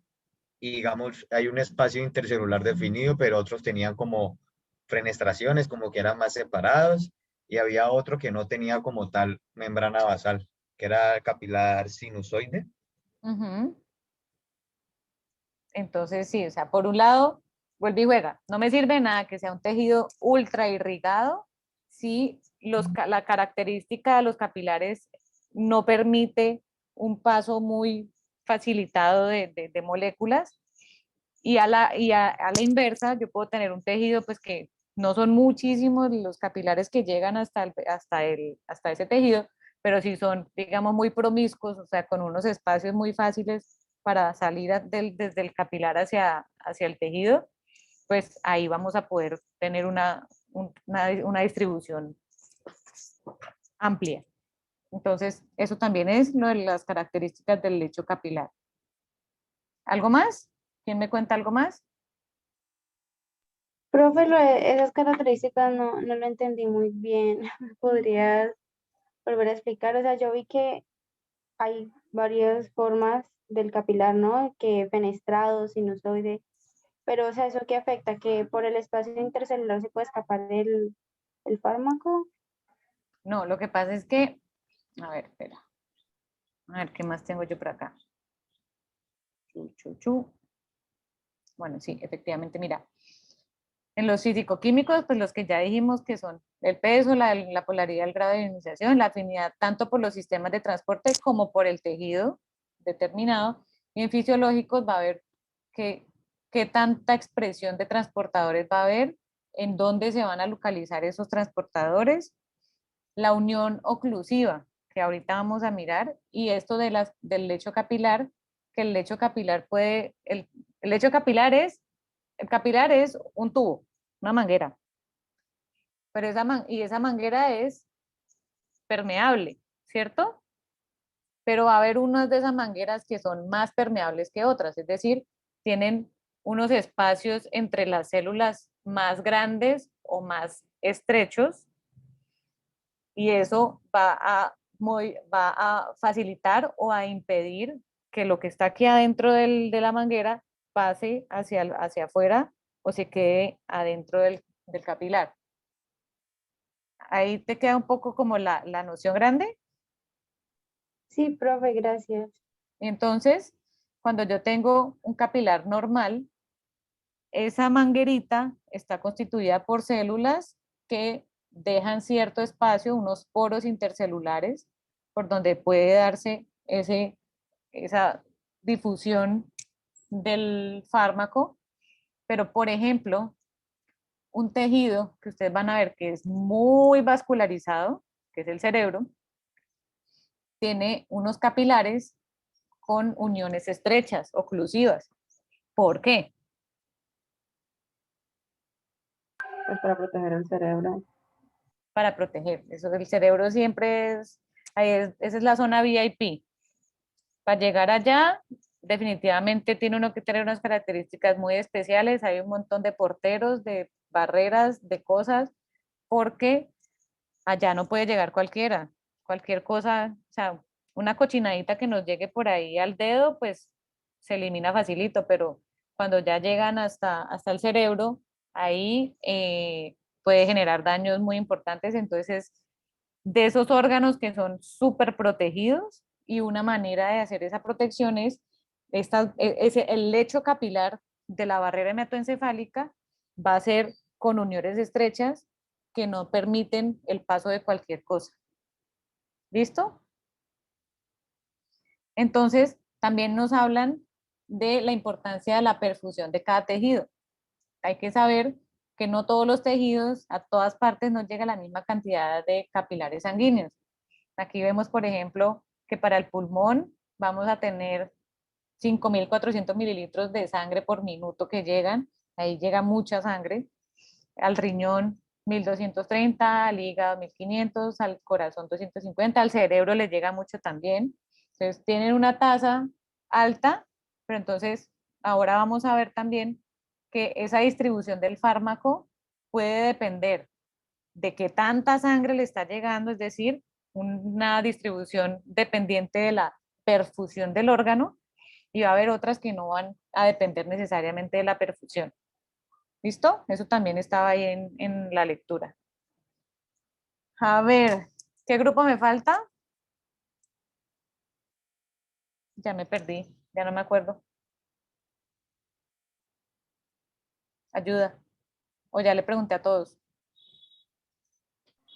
y digamos, hay un espacio intercelular definido, pero otros tenían como fenestraciones, como que eran más separados, y había otro que no tenía como tal membrana basal, que era capilar sinusoide. Ujú. Entonces, sí, o sea, por un lado, vuelve y juega. No me sirve de nada que sea un tejido ultra irrigado si la característica de los capilares no permite un paso muy facilitado de moléculas. A la inversa, yo puedo tener un tejido pues que no son muchísimos los capilares que llegan hasta ese tejido, pero sí son, digamos, muy promiscuos, o sea, con unos espacios muy fáciles para salir desde el capilar hacia el tejido, pues ahí vamos a poder tener una distribución amplia. Entonces, eso también es lo de las características del lecho capilar. ¿Algo más? ¿Quién me cuenta algo más? Profe, esas características no lo entendí muy bien. ¿Podrías volver a explicar? O sea, yo vi que hay varias formas del capilar, ¿no? Que fenestrado, sinusoide. Pero, o sea, ¿eso qué afecta? ¿Que por el espacio intercelular se puede escapar el fármaco? No, lo que pasa es que, a ver, espera. A ver, ¿qué más tengo yo por acá? Chu, chu, chu. Bueno, sí, efectivamente, mira. En los físico-químicos, pues los que ya dijimos que son el peso, la polaridad, el grado de ionización, la afinidad tanto por los sistemas de transporte como por el tejido determinado. Y en fisiológicos va a haber qué tanta expresión de transportadores va a haber, en dónde se van a localizar esos transportadores, la unión oclusiva, que ahorita vamos a mirar, y esto del lecho capilar, que el lecho capilar puede, el lecho capilar el capilar es un tubo, una manguera, pero esa manguera es permeable, ¿cierto? Pero va a haber unas de esas mangueras que son más permeables que otras, es decir, tienen unos espacios entre las células más grandes o más estrechos, y eso va a facilitar o a impedir que lo que está aquí adentro de la manguera pase hacia afuera o se quede adentro del capilar. Ahí te queda un poco como la noción grande. Sí, profe, gracias. Entonces, cuando yo tengo un capilar normal, esa manguerita está constituida por células que dejan cierto espacio, unos poros intercelulares, por donde puede darse esa difusión del fármaco. Pero, por ejemplo, un tejido que ustedes van a ver que es muy vascularizado, que es el cerebro, tiene unos capilares con uniones estrechas, oclusivas. ¿Por qué? Pues para proteger el cerebro. Para proteger. Eso, el cerebro siempre esa es la zona VIP. Para llegar allá, definitivamente tiene uno que tener unas características muy especiales. Hay un montón de porteros, de barreras, de cosas, porque allá no puede llegar cualquiera. Cualquier cosa, o sea, una cochinadita que nos llegue por ahí al dedo, pues se elimina facilito, pero cuando ya llegan hasta el cerebro, ahí puede generar daños muy importantes. Entonces, de esos órganos que son súper protegidos, y una manera de hacer esa protección es el lecho capilar de la barrera hematoencefálica va a ser con uniones estrechas que no permiten el paso de cualquier cosa. ¿Listo? Entonces, también nos hablan de la importancia de la perfusión de cada tejido. Hay que saber que no todos los tejidos, a todas partes, no llega la misma cantidad de capilares sanguíneos. Aquí vemos, por ejemplo, que para el pulmón vamos a tener 5.400 mililitros de sangre por minuto que llegan. Ahí llega mucha sangre. Al riñón 1.230, al hígado 1.500, al corazón 250, al cerebro le llega mucho también. Entonces tienen una tasa alta, pero entonces ahora vamos a ver también que esa distribución del fármaco puede depender de qué tanta sangre le está llegando, es decir, una distribución dependiente de la perfusión del órgano, y va a haber otras que no van a depender necesariamente de la perfusión. ¿Listo? Eso también estaba ahí en la lectura. A ver, ¿qué grupo me falta? Ya me perdí, ya no me acuerdo. Ayuda. O ya le pregunté a todos.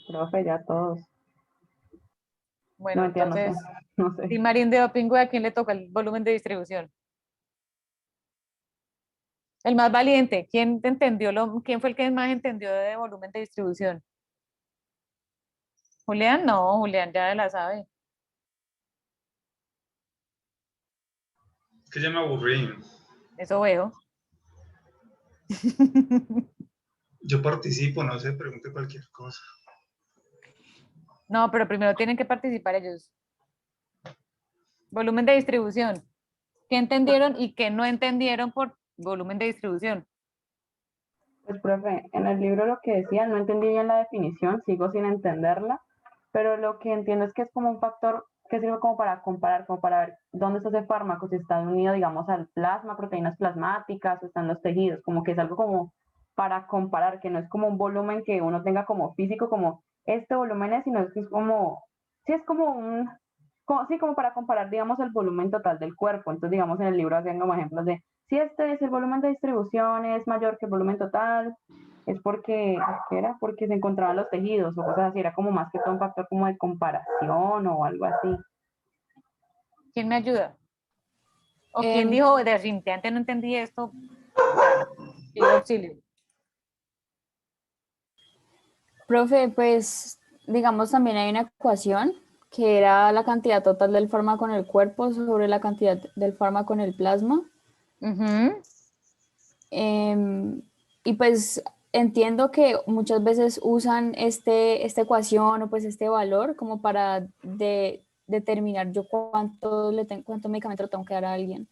Profe, ya todos. Bueno, No, mentira, no sé. entonces, No sé. Tim Marín de Dopingüe, ¿a quién le toca el volumen de distribución? El más valiente. ¿Quién fue el que más entendió de volumen de distribución? Julián, no, Julián ya la sabe. Es que ya me aburrí. Eso veo. Yo participo, no sé, pregunte cualquier cosa. No, pero primero tienen que participar ellos. Volumen de distribución. ¿Qué entendieron y qué no entendieron por volumen de distribución? Pues, profe, en el libro lo que decía, no entendí bien la definición, sigo sin entenderla, pero lo que entiendo es que es como un factor que sirve como para comparar, como para ver dónde está ese fármaco, si está unido, digamos, al plasma, proteínas plasmáticas, o están los tejidos, como que es algo como para comparar, que no es como un volumen que uno tenga como físico, como este volumen es, sino es que es como, sí es como un, como, sí, como para comparar, digamos, el volumen total del cuerpo. Entonces, digamos, en el libro hacen como ejemplos de, si este es el volumen de distribución es mayor que el volumen total, es porque, ¿qué era? Porque se encontraban los tejidos o cosas así, era como más que todo un factor como de comparación o algo así. ¿Quién me ayuda? ¿O quién Em, dijo, definitivamente no entendí esto? Pido auxilio. Profe, pues digamos también hay una ecuación que era la cantidad total del fármaco en el cuerpo sobre la cantidad del fármaco en el plasma. Ujú. Em, y pues entiendo que muchas veces usan esta ecuación o pues este valor como para determinar yo cuánto medicamento le tengo que dar a alguien,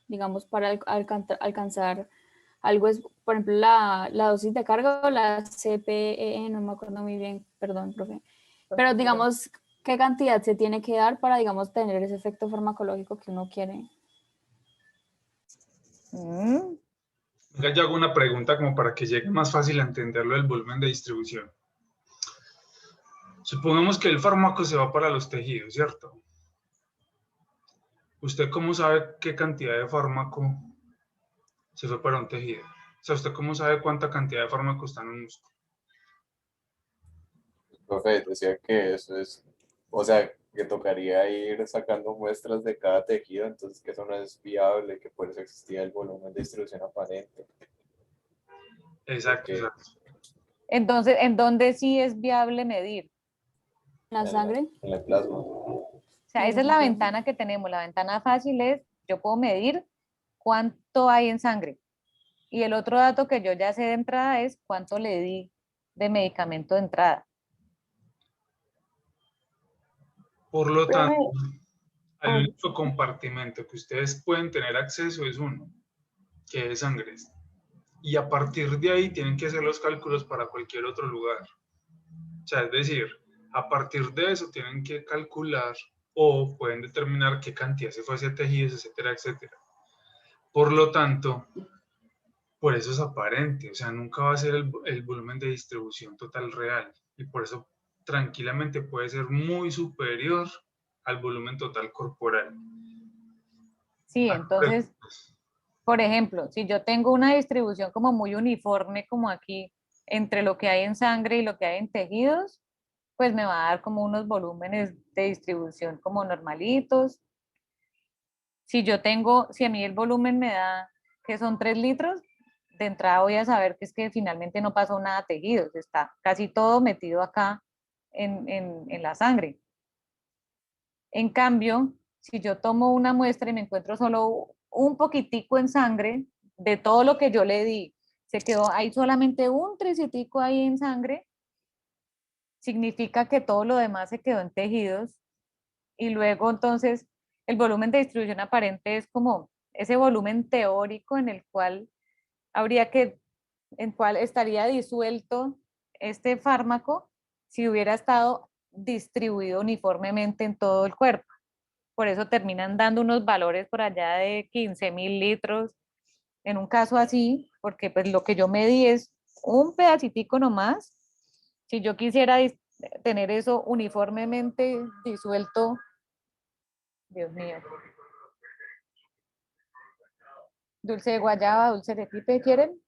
digamos, para alcanzar algo es, por ejemplo, la dosis de carga o la CPE, no me acuerdo muy bien, perdón, profe. Pero digamos, ¿qué cantidad se tiene que dar para, digamos, tener ese efecto farmacológico que uno quiere? Mm. Venga, yo hago una pregunta como para que llegue más fácil a entenderlo del volumen de distribución. Supongamos que el fármaco se va para los tejidos, ¿cierto? ¿Usted cómo sabe qué cantidad de fármaco se fue para un tejido? O sea, ¿usted cómo sabe cuánta cantidad de fármaco está en un músculo? Profe, decía que eso es, o sea, que tocaría ir sacando muestras de cada tejido, entonces que eso no es viable, que por eso existía el volumen de distribución aparente. Exacto, Porque exacto. Entonces, ¿en dónde sí es viable medir? ¿La sangre? en el plasma. O sea, esa es la ventana que tenemos. La ventana fácil es, yo puedo medir cuánto hay en sangre. Y el otro dato que yo ya sé de entrada es cuánto le di de medicamento de entrada. Por lo Profe, tanto, el ah, único compartimento que ustedes pueden tener acceso es uno, que es sangre. Y a partir de ahí tienen que hacer los cálculos para cualquier otro lugar. O sea, es decir, a partir de eso tienen que calcular o pueden determinar qué cantidad se fue hacia tejidos, etcétera, etcétera. Por lo tanto, por eso es aparente, o sea, nunca va a ser el volumen de distribución total real. Y por eso tranquilamente puede ser muy superior al volumen total corporal. Sí, entonces, por ejemplo, si yo tengo una distribución como muy uniforme, como aquí, entre lo que hay en sangre y lo que hay en tejidos, pues me va a dar como unos volúmenes de distribución como normalitos. Si yo tengo, si a mí el volumen me da que son 3 litros, de entrada voy a saber que es que finalmente no pasó nada a tejidos, está casi todo metido acá en la sangre. En cambio, si yo tomo una muestra y me encuentro solo un poquitico en sangre de todo lo que yo le di, se quedó ahí solamente un tricitico ahí en sangre, significa que todo lo demás se quedó en tejidos y luego entonces el volumen de distribución aparente es como ese volumen teórico en el cual en cual estaría disuelto este fármaco si hubiera estado distribuido uniformemente en todo el cuerpo. Por eso terminan dando unos valores por allá de 15.000 litros en un caso así, porque pues lo que yo medí es un pedacitico nomás. Si yo quisiera tener eso uniformemente disuelto, Dios mío, dulce de guayaba, dulce de pipe, ¿quieren?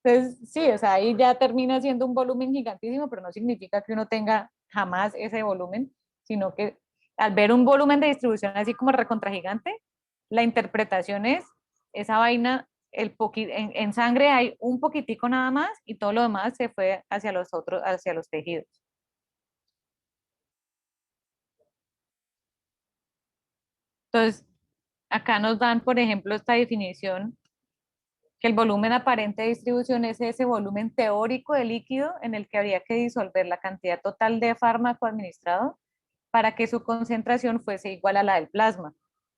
Entonces, sí, o sea, ahí ya termina siendo un volumen gigantísimo, pero no significa que uno tenga jamás ese volumen, sino que al ver un volumen de distribución así como recontra gigante, la interpretación es esa vaina, en sangre hay un poquitico nada más y todo lo demás se fue hacia los otros, hacia los tejidos. Entonces, acá nos dan, por ejemplo, esta definición que el volumen aparente de distribución es ese volumen teórico de líquido en el que habría que disolver la cantidad total de fármaco administrado para que su concentración fuese igual a la del plasma.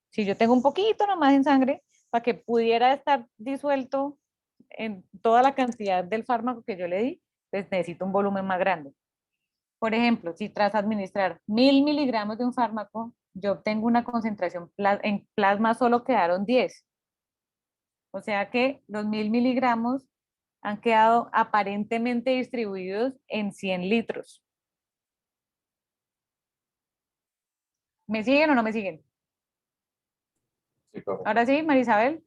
Si yo tengo un poquito nomás en sangre, para que pudiera estar disuelto en toda la cantidad del fármaco que yo le di, pues necesito un volumen más grande. Por ejemplo, si tras administrar 1000 miligramos de un fármaco, yo obtengo una concentración en plasma solo quedaron 10. O sea que los 1000 miligramos han quedado aparentemente distribuidos en 100 litros. ¿Me siguen o no me siguen? Sí, profe. Ahora sí, Marisabel.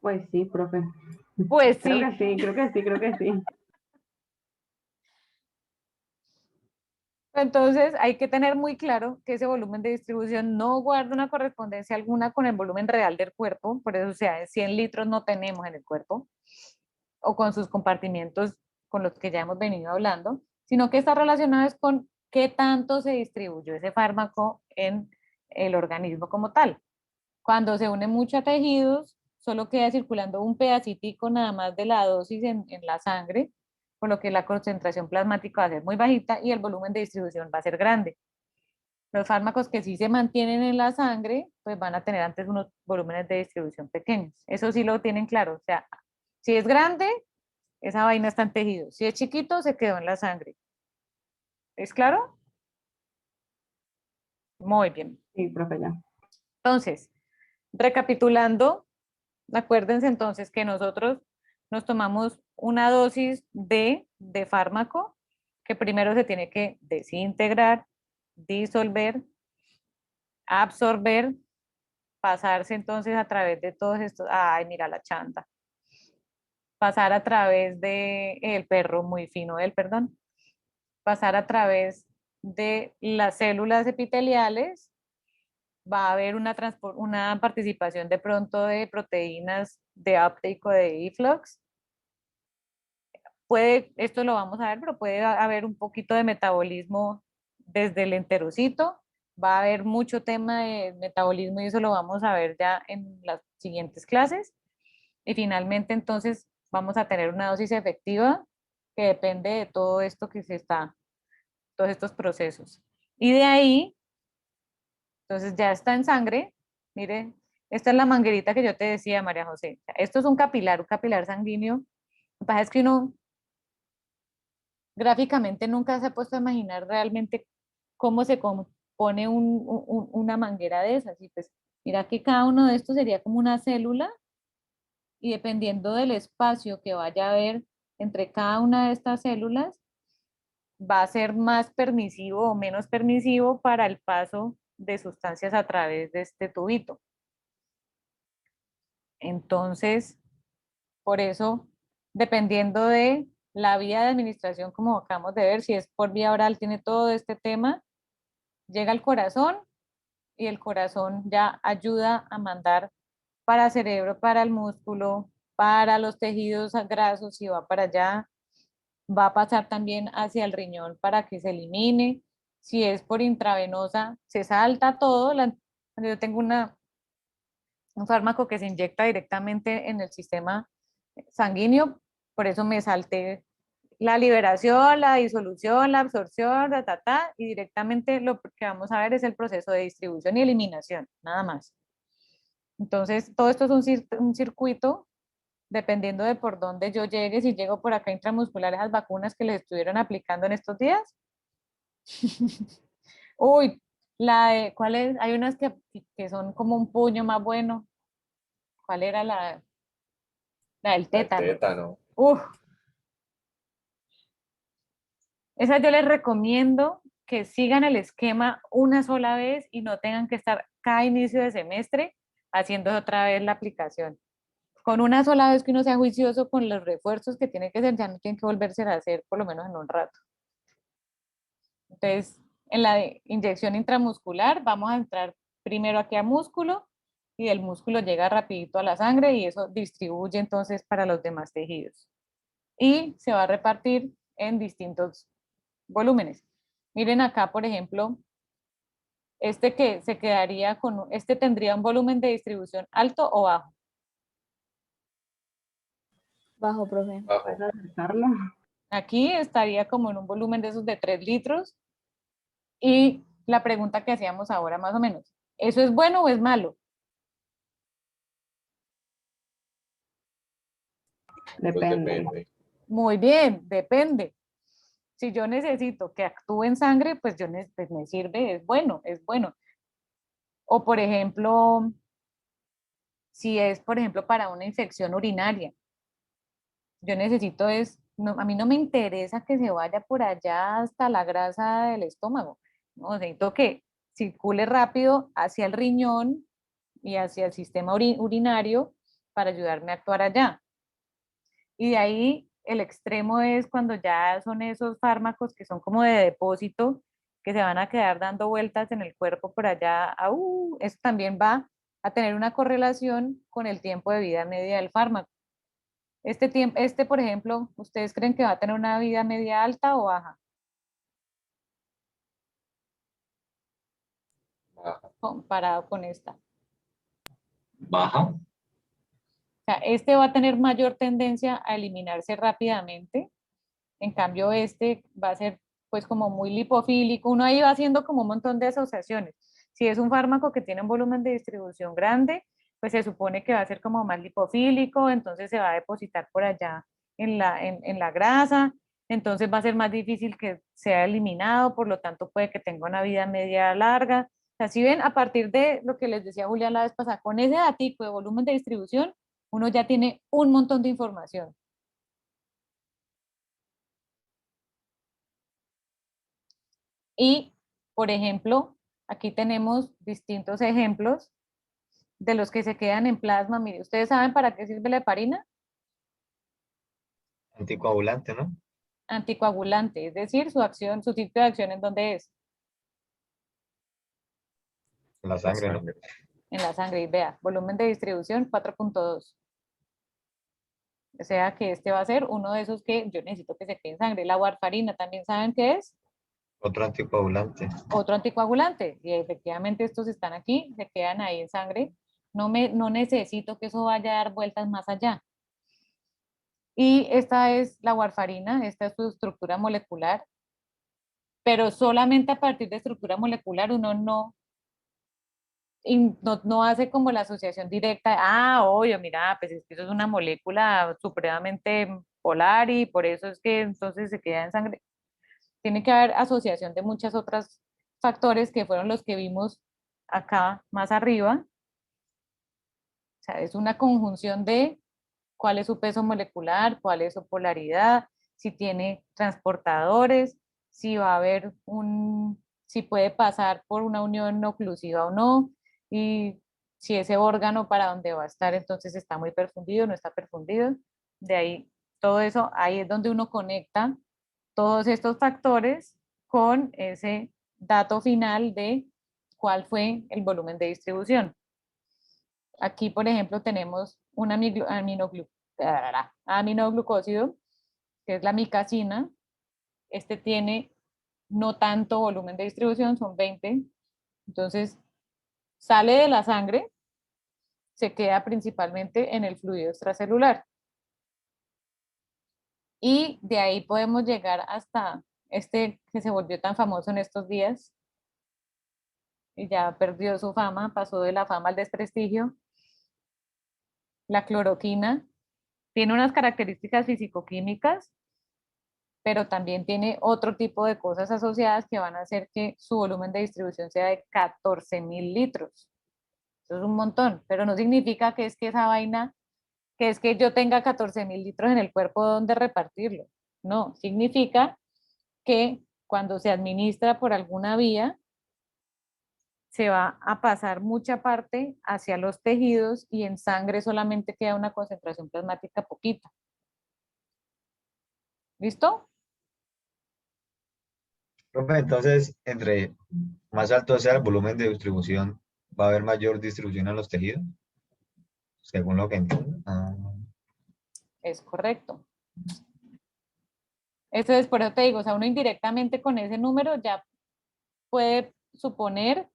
Pues sí, profe. Pues sí. Creo que sí, creo que sí, creo que sí. Entonces hay que tener muy claro que ese volumen de distribución no guarda una correspondencia alguna con el volumen real del cuerpo, por eso, o sea, 100 litros no tenemos en el cuerpo, o con sus compartimientos con los que ya hemos venido hablando, sino que está relacionado es con qué tanto se distribuyó ese fármaco en el organismo como tal. Cuando se une mucho a tejidos, solo queda circulando un pedacitico nada más de la dosis en la sangre, por lo que la concentración plasmática va a ser muy bajita y el volumen de distribución va a ser grande. Los fármacos que sí se mantienen en la sangre, pues van a tener antes unos volúmenes de distribución pequeños. Eso sí lo tienen claro. O sea, si es grande, esa vaina está en tejido. Si es chiquito, se quedó en la sangre. ¿Es claro? Muy bien. Sí, profe, ya. Entonces, recapitulando, acuérdense entonces que nosotros nos tomamos una dosis de fármaco que primero se tiene que desintegrar, disolver, absorber, pasarse entonces a través de todos estos, ay, mira la chanta, pasar a través de el perro muy fino del perdón, pasar a través de las células epiteliales, va a haber una participación de pronto de proteínas de uptake o de efflux. Esto lo vamos a ver, pero puede haber un poquito de metabolismo desde el enterocito. Va a haber mucho tema de metabolismo y eso lo vamos a ver ya en las siguientes clases. Y finalmente, entonces, vamos a tener una dosis efectiva que depende de todo esto todos estos procesos. Y de ahí, entonces ya está en sangre. Miren, esta es la manguerita que yo te decía, María José. Esto es un capilar sanguíneo. Lo que pasa es que uno gráficamente nunca se ha puesto a imaginar realmente cómo se compone una manguera de esas. Y pues mira que cada uno de estos sería como una célula y dependiendo del espacio que vaya a haber entre cada una de estas células, va a ser más permisivo o menos permisivo para el paso de sustancias a través de este tubito. Entonces, por eso, dependiendo de la vía de administración, como acabamos de ver, si es por vía oral, tiene todo este tema, llega al corazón y el corazón ya ayuda a mandar para el cerebro, para el músculo, para los tejidos grasos y va para allá. Va a pasar también hacia el riñón para que se elimine. Si es por intravenosa, se salta todo. Yo tengo un fármaco que se inyecta directamente en el sistema sanguíneo, por eso me salté la liberación, la disolución, la absorción, y directamente lo que vamos a ver es el proceso de distribución y eliminación, nada más. Entonces, todo esto es un circuito, dependiendo de por dónde yo llegue, si llego por acá intramuscular, esas vacunas que les estuvieron aplicando en estos días. Uy, ¿cuál es? Hay unas que son como un puño más bueno. ¿Cuál era la del tétano? El tétano. Uf. Esa yo les recomiendo que sigan el esquema una sola vez y no tengan que estar cada inicio de semestre haciendo otra vez la aplicación. Con una sola vez que uno sea juicioso con los refuerzos que tiene que hacer, ya no tienen que volverse a hacer por lo menos en un rato. Entonces, en la inyección intramuscular vamos a entrar primero aquí a músculo y el músculo llega rapidito a la sangre y eso distribuye entonces para los demás tejidos. Y se va a repartir en distintos volúmenes. Miren acá, por ejemplo, este que se quedaría este tendría un volumen de distribución alto o bajo. Bajo, profe. Bajo. ¿Puedes acercarlo? Aquí estaría como en un volumen de esos de 3 litros. Y la pregunta que hacíamos ahora más o menos, ¿eso es bueno o es malo? Pues Depende. depende. Muy bien, depende. Si yo necesito que actúe en sangre, pues pues me sirve, es bueno, es bueno. O por ejemplo, si es, por ejemplo, para una infección urinaria, yo necesito a mí no me interesa que se vaya por allá hasta la grasa del estómago, no, necesito que circule rápido hacia el riñón y hacia el sistema urinario para ayudarme a actuar allá. Y de ahí el extremo es cuando ya son esos fármacos que son como de depósito, que se van a quedar dando vueltas en el cuerpo por allá. Eso también va a tener una correlación con el tiempo de vida media del fármaco. Por ejemplo, ¿ustedes creen que va a tener una vida media alta o baja? Baja. Comparado con esta. Baja. O sea, este va a tener mayor tendencia a eliminarse rápidamente. En cambio, este va a ser pues como muy lipofílico. Uno ahí va haciendo como un montón de asociaciones. Si es un fármaco que tiene un volumen de distribución grande, pues se supone que va a ser como más lipofílico, entonces se va a depositar por allá en la grasa, entonces va a ser más difícil que sea eliminado, por lo tanto puede que tenga una vida media larga. O sea, si ven, a partir de lo que les decía Julián la vez pasada, con ese datico de volumen de distribución, uno ya tiene un montón de información. Y, por ejemplo, aquí tenemos distintos ejemplos de los que se quedan en plasma. Mire, ¿ustedes saben para qué sirve la heparina? Anticoagulante, ¿no? Anticoagulante, es decir, su acción, su sitio de acción en dónde es, La La sangre, ¿no? sangre. en la sangre. Y vea, volumen de distribución 4.2. O sea que este va a ser uno de esos que yo necesito que se quede en sangre. La warfarina, ¿también saben qué es? Otro anticoagulante. Otro anticoagulante. Y efectivamente estos están aquí, se quedan ahí en sangre. No necesito que eso vaya a dar vueltas más allá. Y esta es la warfarina, esta es su estructura molecular, pero solamente a partir de estructura molecular uno no hace como la asociación directa, obvio, mira, pues es que eso es una molécula supremamente polar y por eso es que entonces se queda en sangre. Tiene que haber asociación de muchos otros factores que fueron los que vimos acá más arriba. O sea, es una conjunción de cuál es su peso molecular, cuál es su polaridad, si tiene transportadores, si va a haber si puede pasar por una unión no oclusiva o no, y si ese órgano para dónde va a estar, entonces está muy perfundido, no está perfundido. De ahí, todo eso, ahí es donde uno conecta todos estos factores con ese dato final de cuál fue el volumen de distribución. Aquí, por ejemplo, tenemos un aminoglucósido, que es la micacina. Este tiene no tanto volumen de distribución, son 20. Entonces, sale de la sangre, se queda principalmente en el fluido extracelular. Y de ahí podemos llegar hasta este que se volvió tan famoso en estos días y ya perdió su fama, pasó de la fama al desprestigio. La cloroquina tiene unas características fisicoquímicas, pero también tiene otro tipo de cosas asociadas que van a hacer que su volumen de distribución sea de 14.000 litros. Eso es un montón, pero no significa que es que esa vaina, que es que yo tenga 14.000 litros en el cuerpo donde repartirlo. No, significa que cuando se administra por alguna vía, se va a pasar mucha parte hacia los tejidos y en sangre solamente queda una concentración plasmática poquita. ¿Listo? Profe, entonces, entre más alto sea el volumen de distribución, ¿va a haber mayor distribución en los tejidos? Según lo que entiendo. Es correcto. Eso es, por eso te digo, o sea, uno indirectamente con ese número ya puede suponer,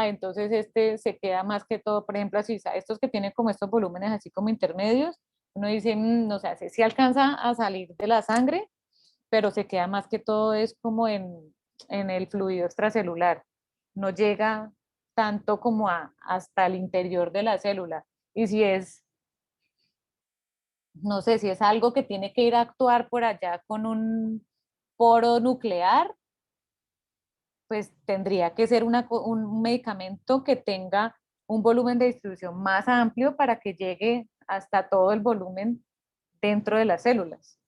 entonces este se queda más que todo, por ejemplo, así, estos que tienen como estos volúmenes así como intermedios, uno dice, o sea, sí alcanza a salir de la sangre, pero se queda más que todo es como en el fluido extracelular, no llega tanto como hasta el interior de la célula. Y si es, no sé, si es algo que tiene que ir a actuar por allá con poro nuclear, pues tendría que ser un medicamento que tenga un volumen de distribución más amplio para que llegue hasta todo el volumen dentro de las células.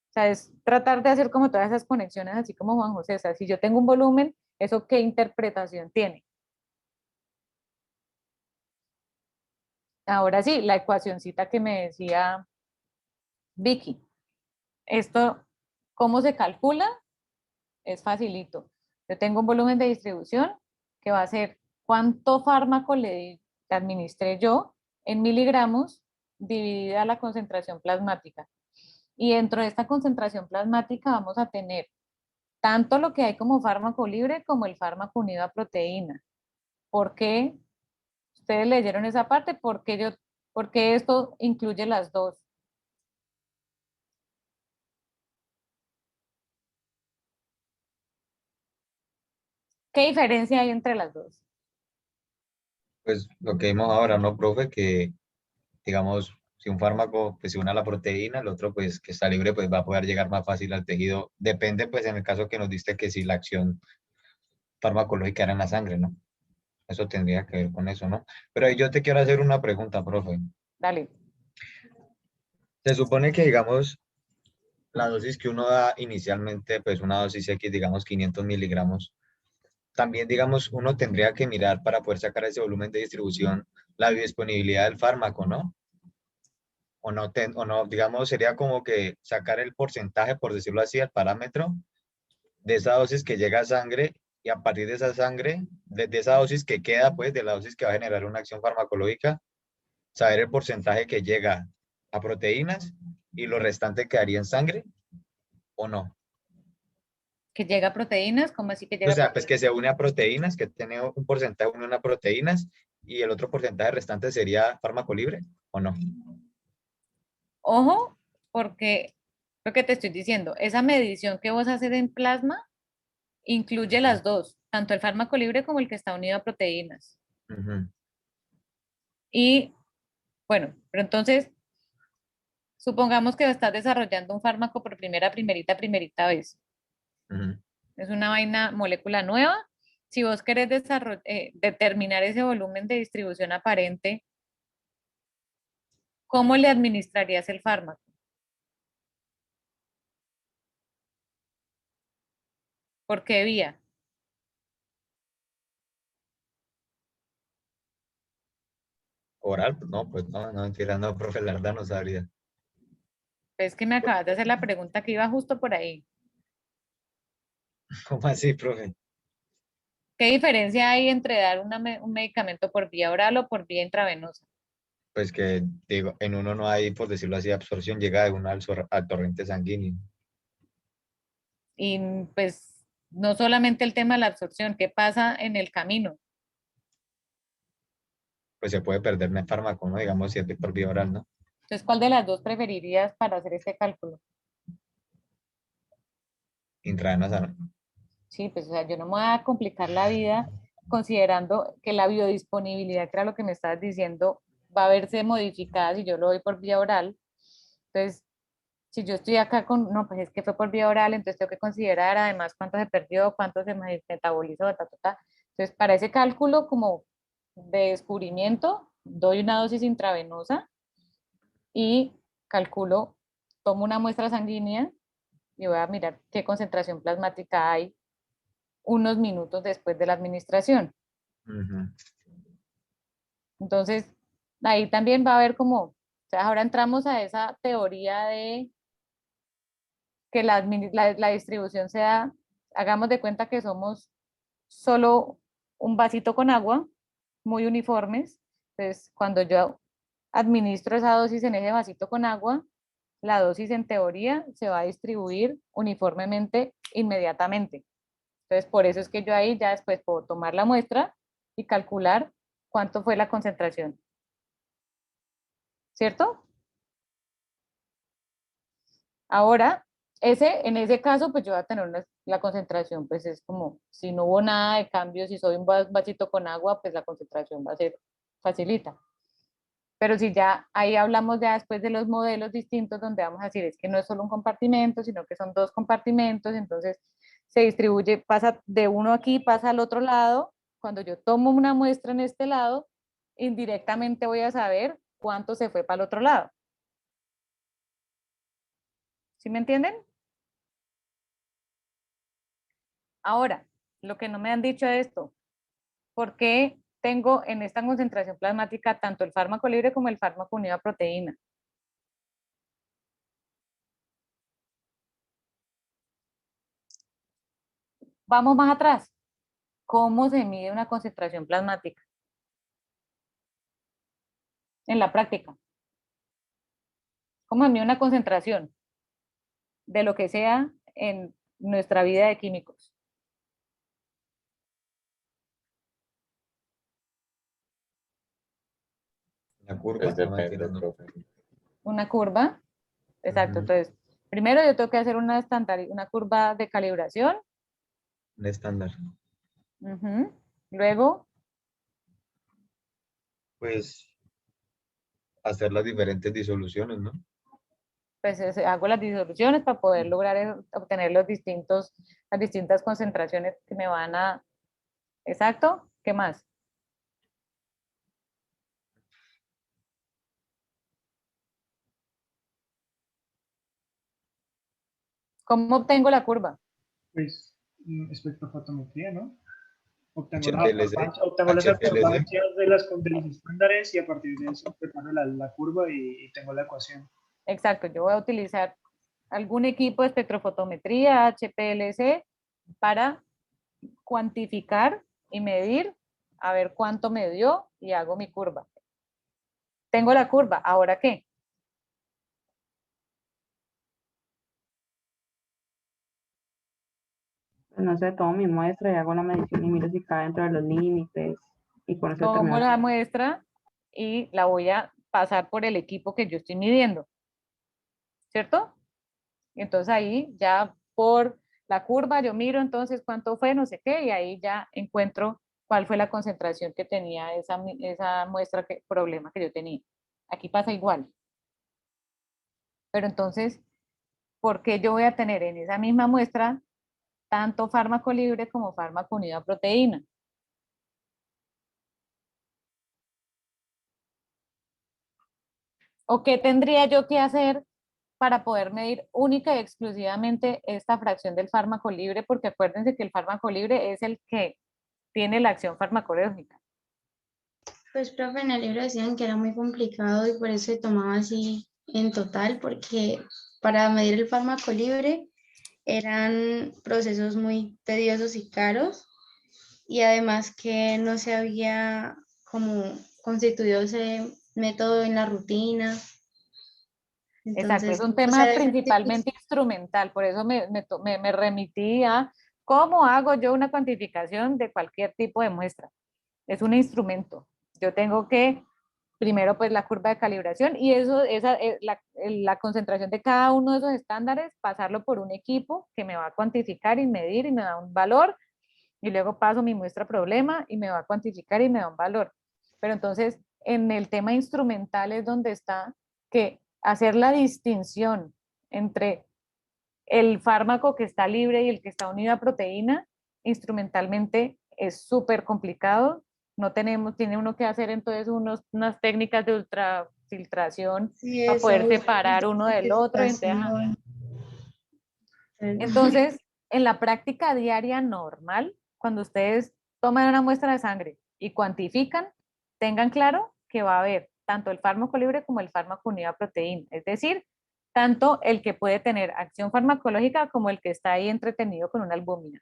O sea, es tratar de hacer como todas esas conexiones, así como Juan José. O sea, si yo tengo un volumen, ¿eso qué interpretación tiene? Ahora sí, la ecuacioncita que me decía Vicky. Esto, ¿cómo se calcula? Es facilito. Yo tengo un volumen de distribución que va a ser cuánto fármaco le administré yo en miligramos dividida la concentración plasmática. Y dentro de esta concentración plasmática vamos a tener tanto lo que hay como fármaco libre como el fármaco unido a proteína. ¿Por qué? Ustedes leyeron esa parte, ¿por qué esto incluye las dos? ¿Qué diferencia hay entre las dos? Pues lo que vimos ahora, ¿no, profe? Que, digamos, si un fármaco pues, se une a la proteína, el otro, pues, que está libre, pues va a poder llegar más fácil al tejido. Depende, pues, en el caso que nos diste que si la acción farmacológica era en la sangre, ¿no? Eso tendría que ver con eso, ¿no? Pero ahí yo te quiero hacer una pregunta, profe. Dale. Se supone que, digamos, la dosis que uno da inicialmente, pues una dosis X, digamos 500 miligramos, también, digamos, uno tendría que mirar para poder sacar ese volumen de distribución la biodisponibilidad del fármaco, ¿no? O no, digamos, sería como que sacar el porcentaje, por decirlo así, el parámetro de esa dosis que llega a sangre y a partir de esa sangre, de esa dosis que queda, pues, de la dosis que va a generar una acción farmacológica, saber el porcentaje que llega a proteínas y lo restante quedaría en sangre o no. ¿Que llega a proteínas? ¿Cómo así que O llega a sea, pues que proteínas? se une a proteínas, que tiene un porcentaje unión a proteínas y el otro porcentaje restante sería fármaco libre o no. Ojo, porque lo que te estoy diciendo, esa medición que vos haces en plasma incluye las dos, tanto el fármaco libre como el que está unido a proteínas. Ujú, Y bueno, pero entonces, supongamos que estás desarrollando un fármaco por primerita vez. ujú. Es una vaina, molécula nueva. Si vos querés determinar ese volumen de distribución aparente, ¿cómo le administrarías el fármaco? ¿Por qué vía? Oral, no, pues no, no, mentira, no, profe, la verdad no sabría. Es que me acabas de hacer la pregunta que iba justo por ahí. ¿Cómo así, profe? ¿Qué diferencia hay entre dar un medicamento por vía oral o por vía intravenosa? Pues que, digo, en uno no hay, por decirlo así, absorción, llega de uno al torrente sanguíneo. Y pues no solamente el tema de la absorción, ¿qué pasa en el camino? Pues se puede perder el fármaco, ¿no? Digamos, si es por vía oral, ¿no? Entonces, ¿cuál de las dos preferirías para hacer este cálculo? Intravenosa, ¿no? Sí, pues o sea, yo no me voy a complicar la vida considerando que la biodisponibilidad, que era lo que me estabas diciendo, va a verse modificada si yo lo doy por vía oral. Entonces, si yo estoy acá con, no, pues es que fue por vía oral, entonces tengo que considerar además cuánto se perdió, cuánto se metabolizó, ta, ta, ta. Entonces, para ese cálculo como de descubrimiento, doy una dosis intravenosa y calculo, tomo una muestra sanguínea y voy a mirar qué concentración plasmática hay unos minutos después de la administración. Ujú. Entonces, ahí también va a haber como, o sea, ahora entramos a esa teoría de que la distribución sea, hagamos de cuenta que somos solo un vasito con agua, muy uniformes. Entonces, cuando yo administro esa dosis en ese vasito con agua, la dosis en teoría se va a distribuir uniformemente inmediatamente. Entonces, por eso es que yo ahí ya después puedo tomar la muestra y calcular cuánto fue la concentración. ¿Cierto? Ahora, en ese caso, pues yo voy a tener la concentración, pues es como, si no hubo nada de cambio, si soy un vasito con agua, pues la concentración va a ser facilita. Pero si ya ahí hablamos ya después de los modelos distintos donde vamos a decir es que no es solo un compartimento, sino que son dos compartimentos, entonces se distribuye, pasa de uno aquí, pasa al otro lado. Cuando yo tomo una muestra en este lado, indirectamente voy a saber cuánto se fue para el otro lado. ¿Sí me entienden? Ahora, lo que no me han dicho es esto, ¿por qué tengo en esta concentración plasmática tanto el fármaco libre como el fármaco unido a proteína? Vamos más atrás. ¿Cómo se mide una concentración plasmática? En la práctica. ¿Cómo se mide una concentración de lo que sea en nuestra vida de químicos? La curva Pues se va depende, tirando. profe. Una curva. Exacto. Ujú. Entonces, primero yo tengo que hacer una curva de calibración. Un estándar. Ujú. Luego, Pues hacer las diferentes disoluciones, ¿no? pues hago las disoluciones para poder lograr obtener las distintas concentraciones que me van a... Exacto. ¿Qué más? ¿Cómo obtengo la curva? Pues espectrofotometría, ¿no? HPLC, Obtengo las HPLC. absorbancias de los estándares y a partir de eso preparo la curva y tengo la ecuación. Exacto. Yo voy a utilizar algún equipo de espectrofotometría, HPLC, para cuantificar y medir, a ver cuánto me dio y hago mi curva. Tengo la curva, ¿ahora qué? No sé, tomo mi muestra y hago la medición y miro si cabe dentro de los límites y con eso Tomo termino. la muestra y la voy a pasar por el equipo que yo estoy midiendo, ¿cierto? Y entonces ahí ya por la curva yo miro entonces cuánto fue, no sé qué, y ahí ya encuentro cuál fue la concentración que tenía esa muestra, problema que yo tenía. Aquí pasa igual. Pero entonces, ¿por qué yo voy a tener en esa misma muestra tanto fármaco libre como fármaco unido a proteína? ¿O qué tendría yo que hacer para poder medir única y exclusivamente esta fracción del fármaco libre? Porque acuérdense que el fármaco libre es el que tiene la acción farmacológica. Pues, profe, en el libro decían que era muy complicado y por eso se tomaba así en total, porque para medir el fármaco libre eran procesos muy tediosos y caros y además que no se había como constituido ese método en la rutina. Exacto, es Entonces, un o sea, tema debe ser principalmente difícil. instrumental, por eso me remití a cómo hago yo una cuantificación de cualquier tipo de muestra. Es un instrumento. Yo tengo que, primero, pues la curva de calibración y la concentración de cada uno de esos estándares, pasarlo por un equipo que me va a cuantificar y medir y me da un valor, y luego paso mi muestra problema y me va a cuantificar y me da un valor. Pero entonces, en el tema instrumental es donde está que hacer la distinción entre el fármaco que está libre y el que está unido a proteína, instrumentalmente es súper complicado. No tenemos, tiene uno que hacer entonces unas técnicas de ultrafiltración Sí, para poder eso, separar uno del otro. participación. Entonces, en la práctica diaria normal, cuando ustedes toman una muestra de sangre y cuantifican, tengan claro que va a haber tanto el fármaco libre como el fármaco unido a proteína, es decir, tanto el que puede tener acción farmacológica como el que está ahí entretenido con una albúmina.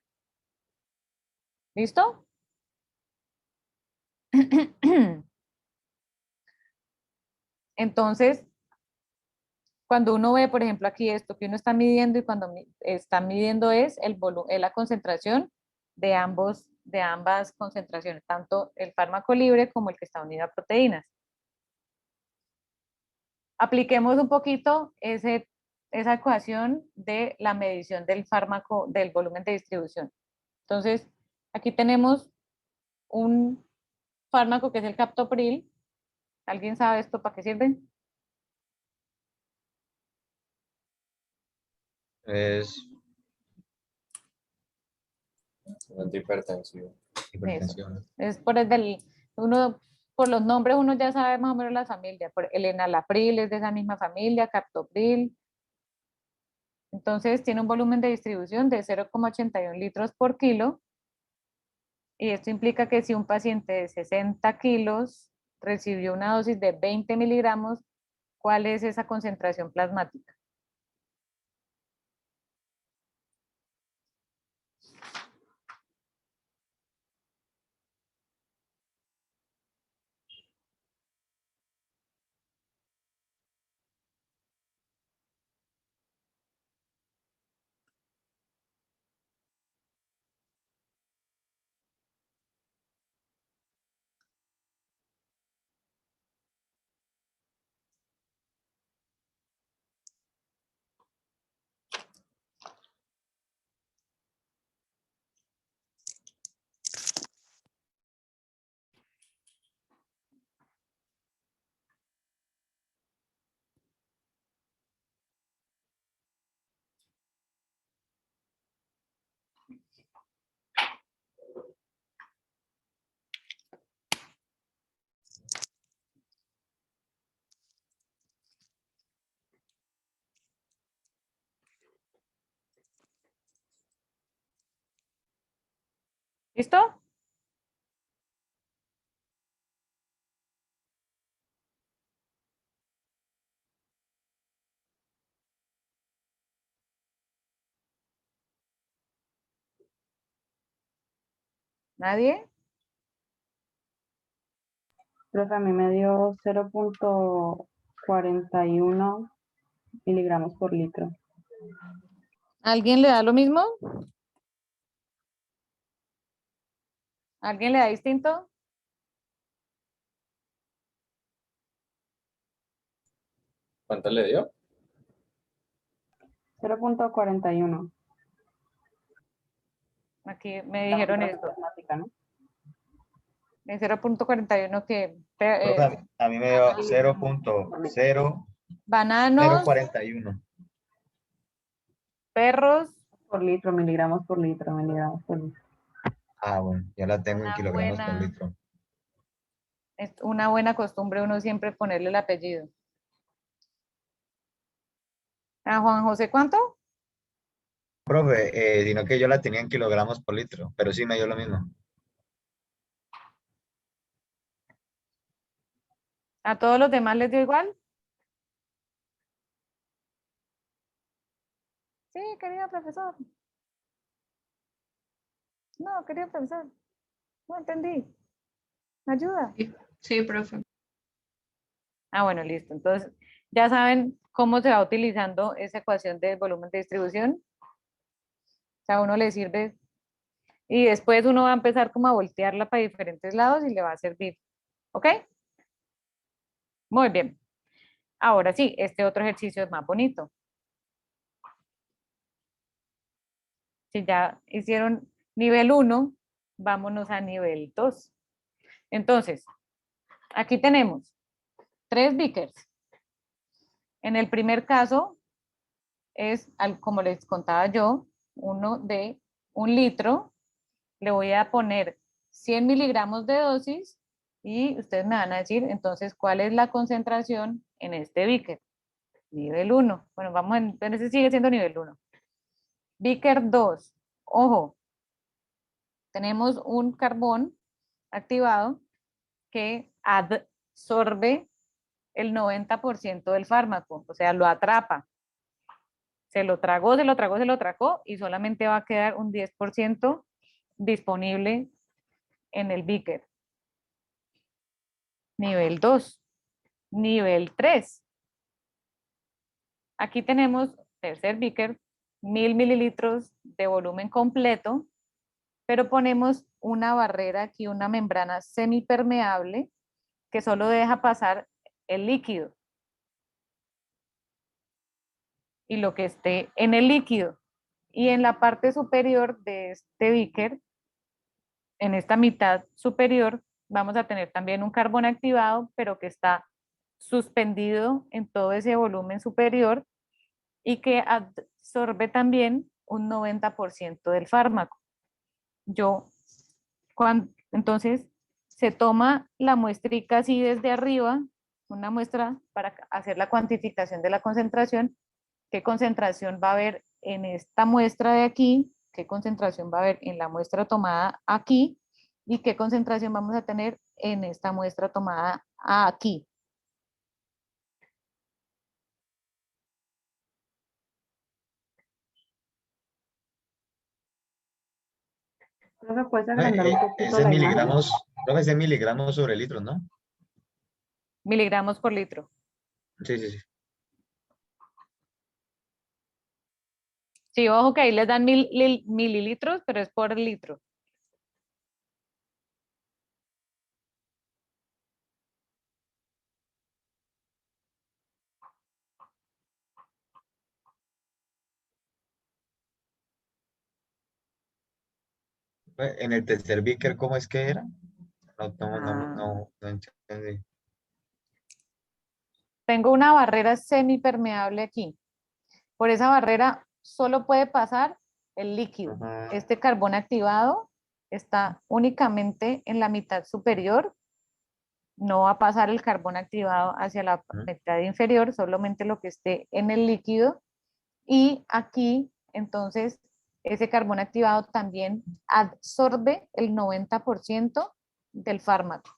¿Listo? Entonces, cuando uno ve, por ejemplo, aquí esto que uno está midiendo y cuando está midiendo es la concentración de ambas concentraciones, tanto el fármaco libre como el que está unido a proteínas. Apliquemos un poquito esa ecuación de la medición del fármaco, del volumen de distribución. Entonces, aquí tenemos un fármaco que es el captopril, ¿Alguien sabe esto para qué sirve? Es Antihipertensivo. hipertensión. Es por el del, uno, por los nombres uno ya sabe más o menos la familia. Por el enalapril es de esa misma familia, captopril. Entonces tiene un volumen de distribución de 0,81 litros por kilo. Y esto implica que si un paciente de 60 kilos recibió una dosis de 20 miligramos, ¿cuál es esa concentración plasmática? ¿Listo? ¿Nadie? Profe, a mí me dio 0,41 miligramos por litro. ¿Alguien le da lo mismo? ¿Alguien le da distinto? ¿Cuánto le dio? 0,41. Aquí me dijeron esto. Plasmática, ¿no? En 0,41 que Profe, a mí me dio 0,041. bananos, perros, Por litro, miligramos por litro, miligramos por litro. Ah, bueno, ya la tengo en Una kilogramos por buena- litro. es una buena costumbre uno siempre ponerle el apellido. ¿A Juan José cuánto? Profe, sino que yo la tenía en kilogramos por litro, pero sí me dio lo mismo. ¿A todos los demás les dio igual? Sí, querido profesor. No, querido profesor. No entendí. ¿Me ayuda? Sí, profe. Ah, bueno, listo. Entonces, ya saben cómo se va utilizando esa ecuación de volumen de distribución. O sea, a uno le sirve y después uno va a empezar como a voltearla para diferentes lados y le va a servir. ¿Ok? Muy bien. Ahora sí, este otro ejercicio es más bonito. Si ya hicieron nivel 1, vámonos a nivel 2. Entonces, aquí tenemos 3 beakers. En el primer caso es, como les contaba yo, uno de 1 litro. Le voy a poner 100 miligramos de dosis y ustedes me van a decir entonces cuál es la concentración en este beaker. Nivel 1. Bueno, vamos en ese sigue siendo nivel 1. Beaker 2. Ojo, tenemos un carbón activado que absorbe el 90% del fármaco, o sea, lo atrapa. Se lo tragó, se lo tragó, se lo tragó y solamente va a quedar un 10% disponible en el beaker. Nivel 2. Nivel 3. Aquí tenemos tercer beaker, 1000 mililitros de volumen completo, pero ponemos una barrera aquí, una membrana semipermeable que solo deja pasar el líquido y lo que esté en el líquido. Y en la parte superior de este beaker, en esta mitad superior, vamos a tener también un carbón activado, pero que está suspendido en todo ese volumen superior y que absorbe también un 90% del fármaco. Entonces, se toma la muestrica así desde arriba, una muestra para hacer la cuantificación de la concentración, qué concentración va a haber en esta muestra de aquí, qué concentración va a haber en la muestra tomada aquí y qué concentración vamos a tener en esta muestra tomada aquí. Profe, ¿puedes agrandar un Es poquito en la imagen? miligramos, profe, es en miligramos sobre litros, ¿no? Miligramos por litro. Sí, sí, sí. Sí, ojo que ahí les dan mililitros, pero es por litro. En el tercer beaker, ¿cómo es que era? Ah. No entendí. Tengo una barrera semipermeable aquí. Por esa barrera solo puede pasar el líquido. Ajá. Este carbón activado está únicamente en la mitad superior. No va a pasar el carbón activado hacia la mitad inferior, solamente lo que esté en el líquido. Y aquí, entonces, ese carbón activado también absorbe el 90% del fármaco.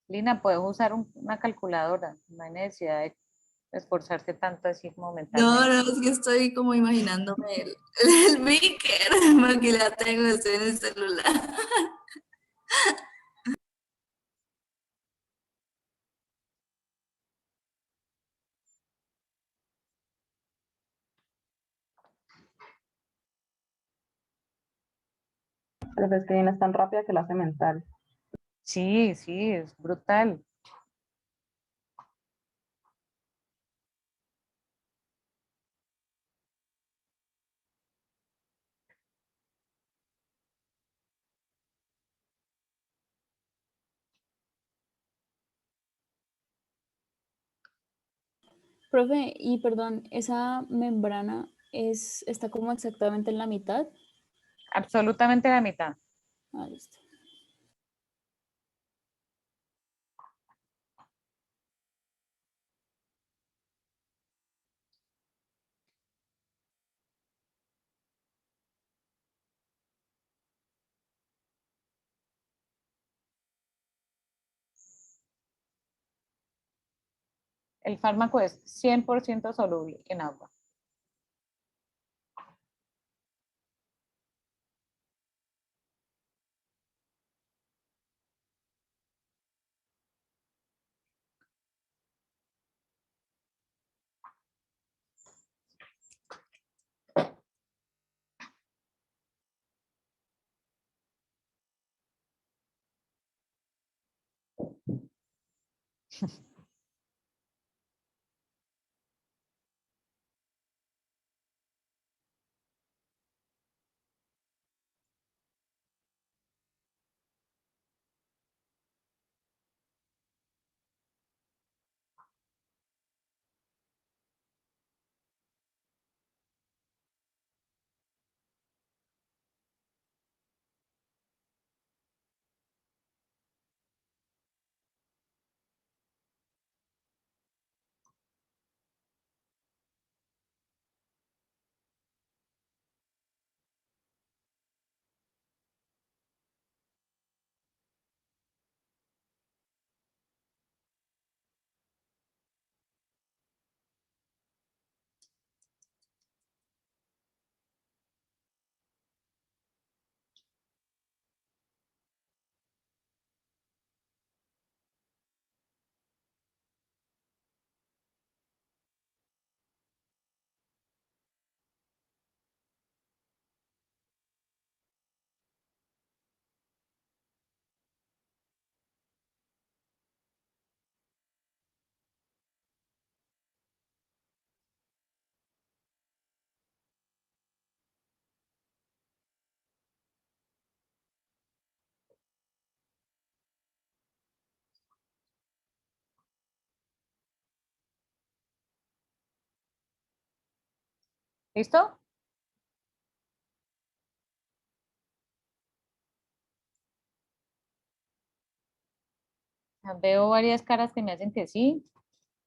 Lina, puedes usar una calculadora, no hay necesidad de esforzarse tanto así No, momentáneamente. no, es que estoy como imaginándome el beaker, porque la tengo, estoy en el celular. Profe, es que viene tan rápida que la hace mental. Sí, sí, es brutal. Profe, y perdón, ¿esa membrana está como exactamente en la mitad? Absolutamente la mitad. Ah, listo. El fármaco es 100% soluble en agua. ¿Listo? Veo varias caras que me hacen que sí,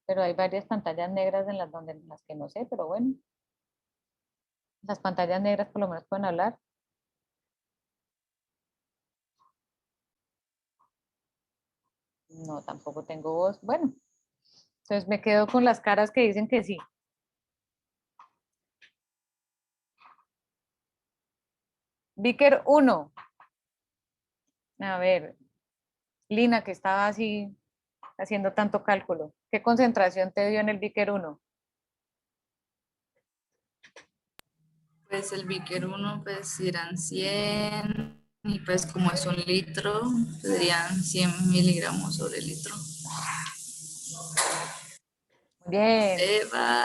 pero hay varias pantallas negras en las que no sé, pero bueno. Las pantallas negras por lo menos pueden hablar. No, tampoco tengo voz. Bueno, entonces me quedo con las caras que dicen que sí. Vicker 1. A ver, Lina, que estaba así haciendo tanto cálculo. ¿Qué concentración te dio en el Vicker 1? Pues el Vicker 1 pues irán 100 y pues como es un litro, serían 100 miligramos sobre litro. Bien. ¡Eva!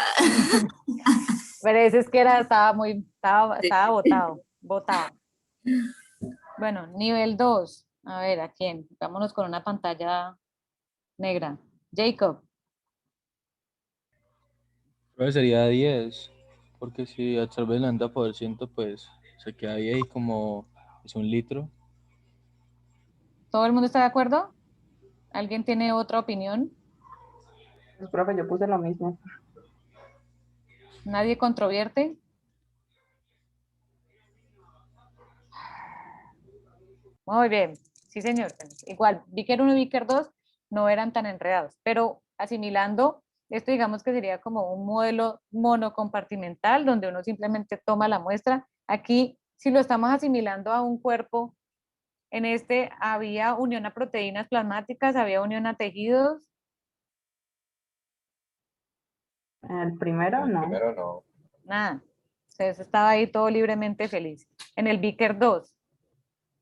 Pero ese es que estaba botado. Bueno, nivel 2. A ver, ¿a quién? Vámonos con una pantalla negra. Jacob. Creo que sería 10, porque si absorbe el 90%, pues se queda ahí como es un litro. ¿Todo el mundo está de acuerdo? ¿Alguien tiene otra opinión? Pues, profe, yo puse lo mismo. ¿Nadie controvierte? Muy bien, sí señor. Igual, Vicker 1 y Vicker 2 no eran tan enredados, pero asimilando, esto digamos que sería como un modelo monocompartimental donde uno simplemente toma la muestra. Aquí, si lo estamos asimilando a un cuerpo, en este había unión a proteínas plasmáticas, había unión a tejidos. El primero no. Primero no. Nada, entonces estaba ahí todo libremente feliz. En el Vicker 2,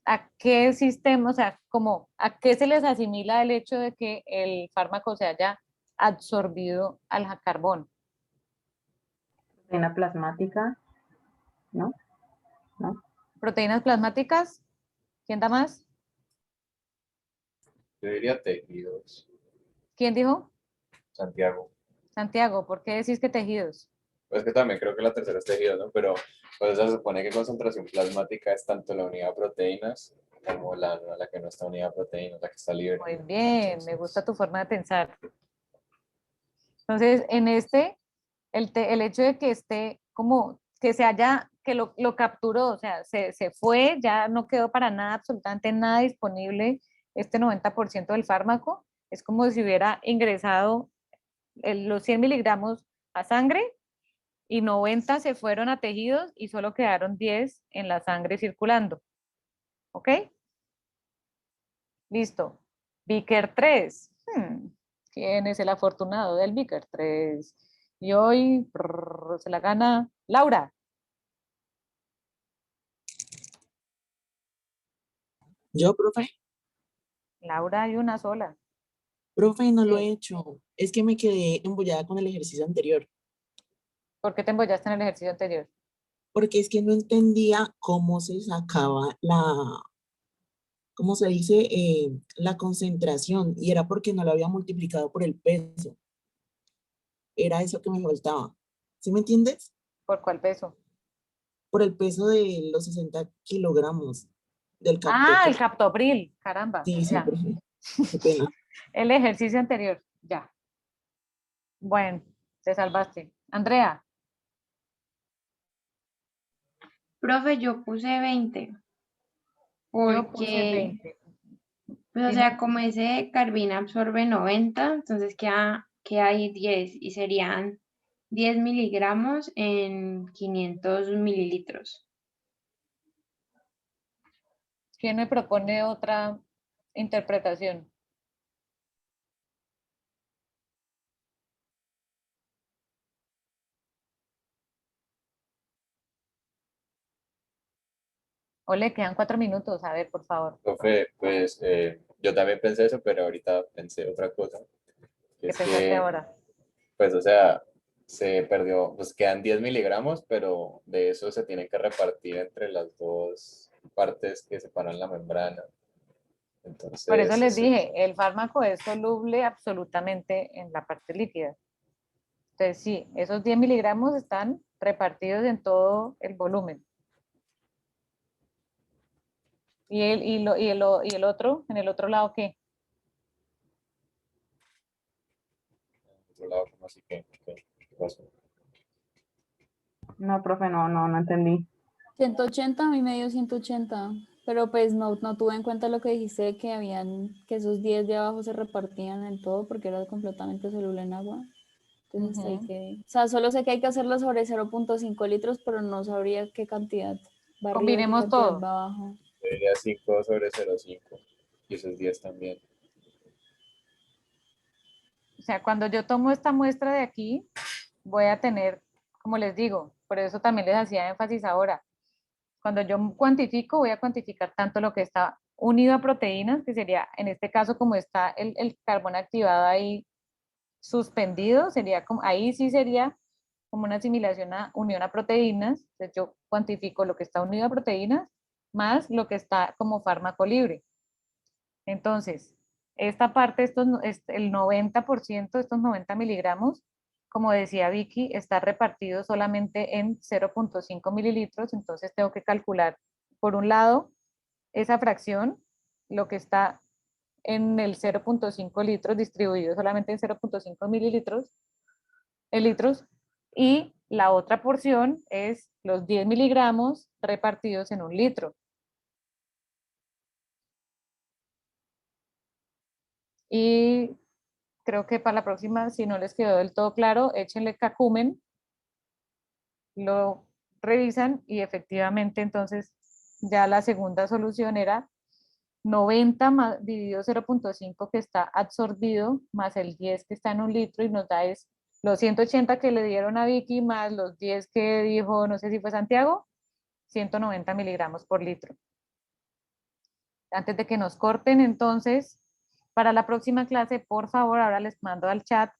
¿a qué sistema, o sea, como, a qué se les asimila el hecho de que el fármaco se haya absorbido al carbón? Proteína plasmática, ¿no? ¿No? ¿Proteínas plasmáticas? ¿Quién da más? Yo diría tejidos. ¿Quién dijo? Santiago. Santiago, ¿por qué decís que tejidos? Pues que también creo que la tercera es tejido, ¿no? Pero pues se supone que concentración plasmática es tanto la unidad de proteínas como la que no está unida a proteínas, la que está libre. Muy bien, me gusta tu forma de pensar. Entonces, en este, el hecho de que esté como, que se haya, que lo capturó, o sea, se fue, ya no quedó para nada, absolutamente nada disponible, este 90% del fármaco, es como si hubiera ingresado los 100 miligramos a sangre y 90 se fueron a tejidos y solo quedaron 10 en la sangre circulando. ¿Ok? Listo. Vicker 3. ¿Quién es el afortunado del Vicker 3? Y hoy se la gana Laura. Yo, profe, Laura hay una sola. profe, no lo he Sí. hecho. Es que me quedé embollada con el ejercicio anterior, ¿Por qué te embollaste en el ejercicio anterior? porque es que no entendía cómo se sacaba ¿cómo se dice? La concentración, y era porque no lo había multiplicado por el peso. Era eso que me faltaba. ¿Sí me entiendes? ¿Por cuál peso? Por el peso de los 60 kilogramos del Ah, el captopril. captopril. Caramba, Sí, sí, ya. profe. Qué pena. El ejercicio anterior, ya. Bueno, te salvaste. Andrea, Profe, yo puse 20 yo puse porque, 20. pues, o Dime. sea, como ese carbina absorbe 90, entonces queda ahí 10 y serían 10 miligramos en 500 mililitros. ¿Quién me propone otra interpretación? O le quedan 4 minutos. A ver, por favor. Profe, pues yo también pensé eso, pero ahorita pensé otra cosa. Que ¿Qué es pensaste que, ahora? pues, o sea, se perdió, pues quedan 10 miligramos, pero de eso se tienen que repartir entre las dos partes que separan la membrana. Por eso Entonces, les dije, el fármaco es soluble absolutamente en la parte líquida. Entonces, sí, esos 10 miligramos están repartidos en todo el volumen. ¿Y el otro, en el otro lado qué? Otro lado, ¿cómo así que? ¿Qué pasó? No, profe, no entendí. 180, a mí me dio 180, pero pues no tuve en cuenta lo que dijiste, que esos 10 de abajo se repartían en todo porque era completamente soluble en agua. Entonces hay que, o sea, solo sé que hay que hacerlo sobre 0.5 litros, pero no sabría qué cantidad va arriba, qué Combinemos cantidad todo. va abajo. Sería 5 sobre 0,5 y esos 10 también. O sea, cuando yo tomo esta muestra de aquí, voy a tener, como les digo, por eso también les hacía énfasis ahora, cuando yo cuantifico, voy a cuantificar tanto lo que está unido a proteínas, que sería, en este caso, como está el carbón activado ahí suspendido, sería como, ahí sí sería como una asimilación a unión a proteínas. Entonces yo cuantifico lo que está unido a proteínas más lo que está como fármaco libre. Entonces, esta parte, el 90%, estos 90 miligramos, como decía Vicky, está repartido solamente en 0.5 mililitros, entonces tengo que calcular, por un lado, esa fracción, lo que está en el 0.5 litros distribuido solamente en 0.5 mililitros, litros, y la otra porción es los 10 miligramos repartidos en un litro. Y creo que para la próxima, si no les quedó del todo claro, échenle cacumen, lo revisan y efectivamente entonces ya la segunda solución era 90 dividido 0.5 que está absorbido más el 10 que está en un litro y nos da es los 180 que le dieron a Vicky más los 10 que dijo, no sé si fue Santiago, 190 miligramos por litro. Antes de que nos corten, entonces, para la próxima clase, por favor, ahora les mando al chat,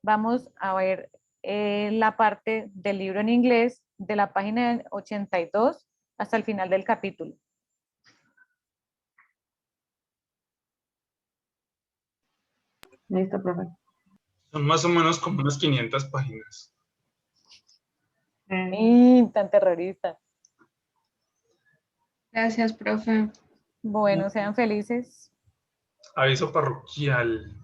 vamos a ver la parte del libro en inglés de la página 82 hasta el final del capítulo. Listo, profe. Son más o menos como unas 500 páginas. Tan terrorista. Gracias, profe. Bueno, sean felices. Aviso parroquial.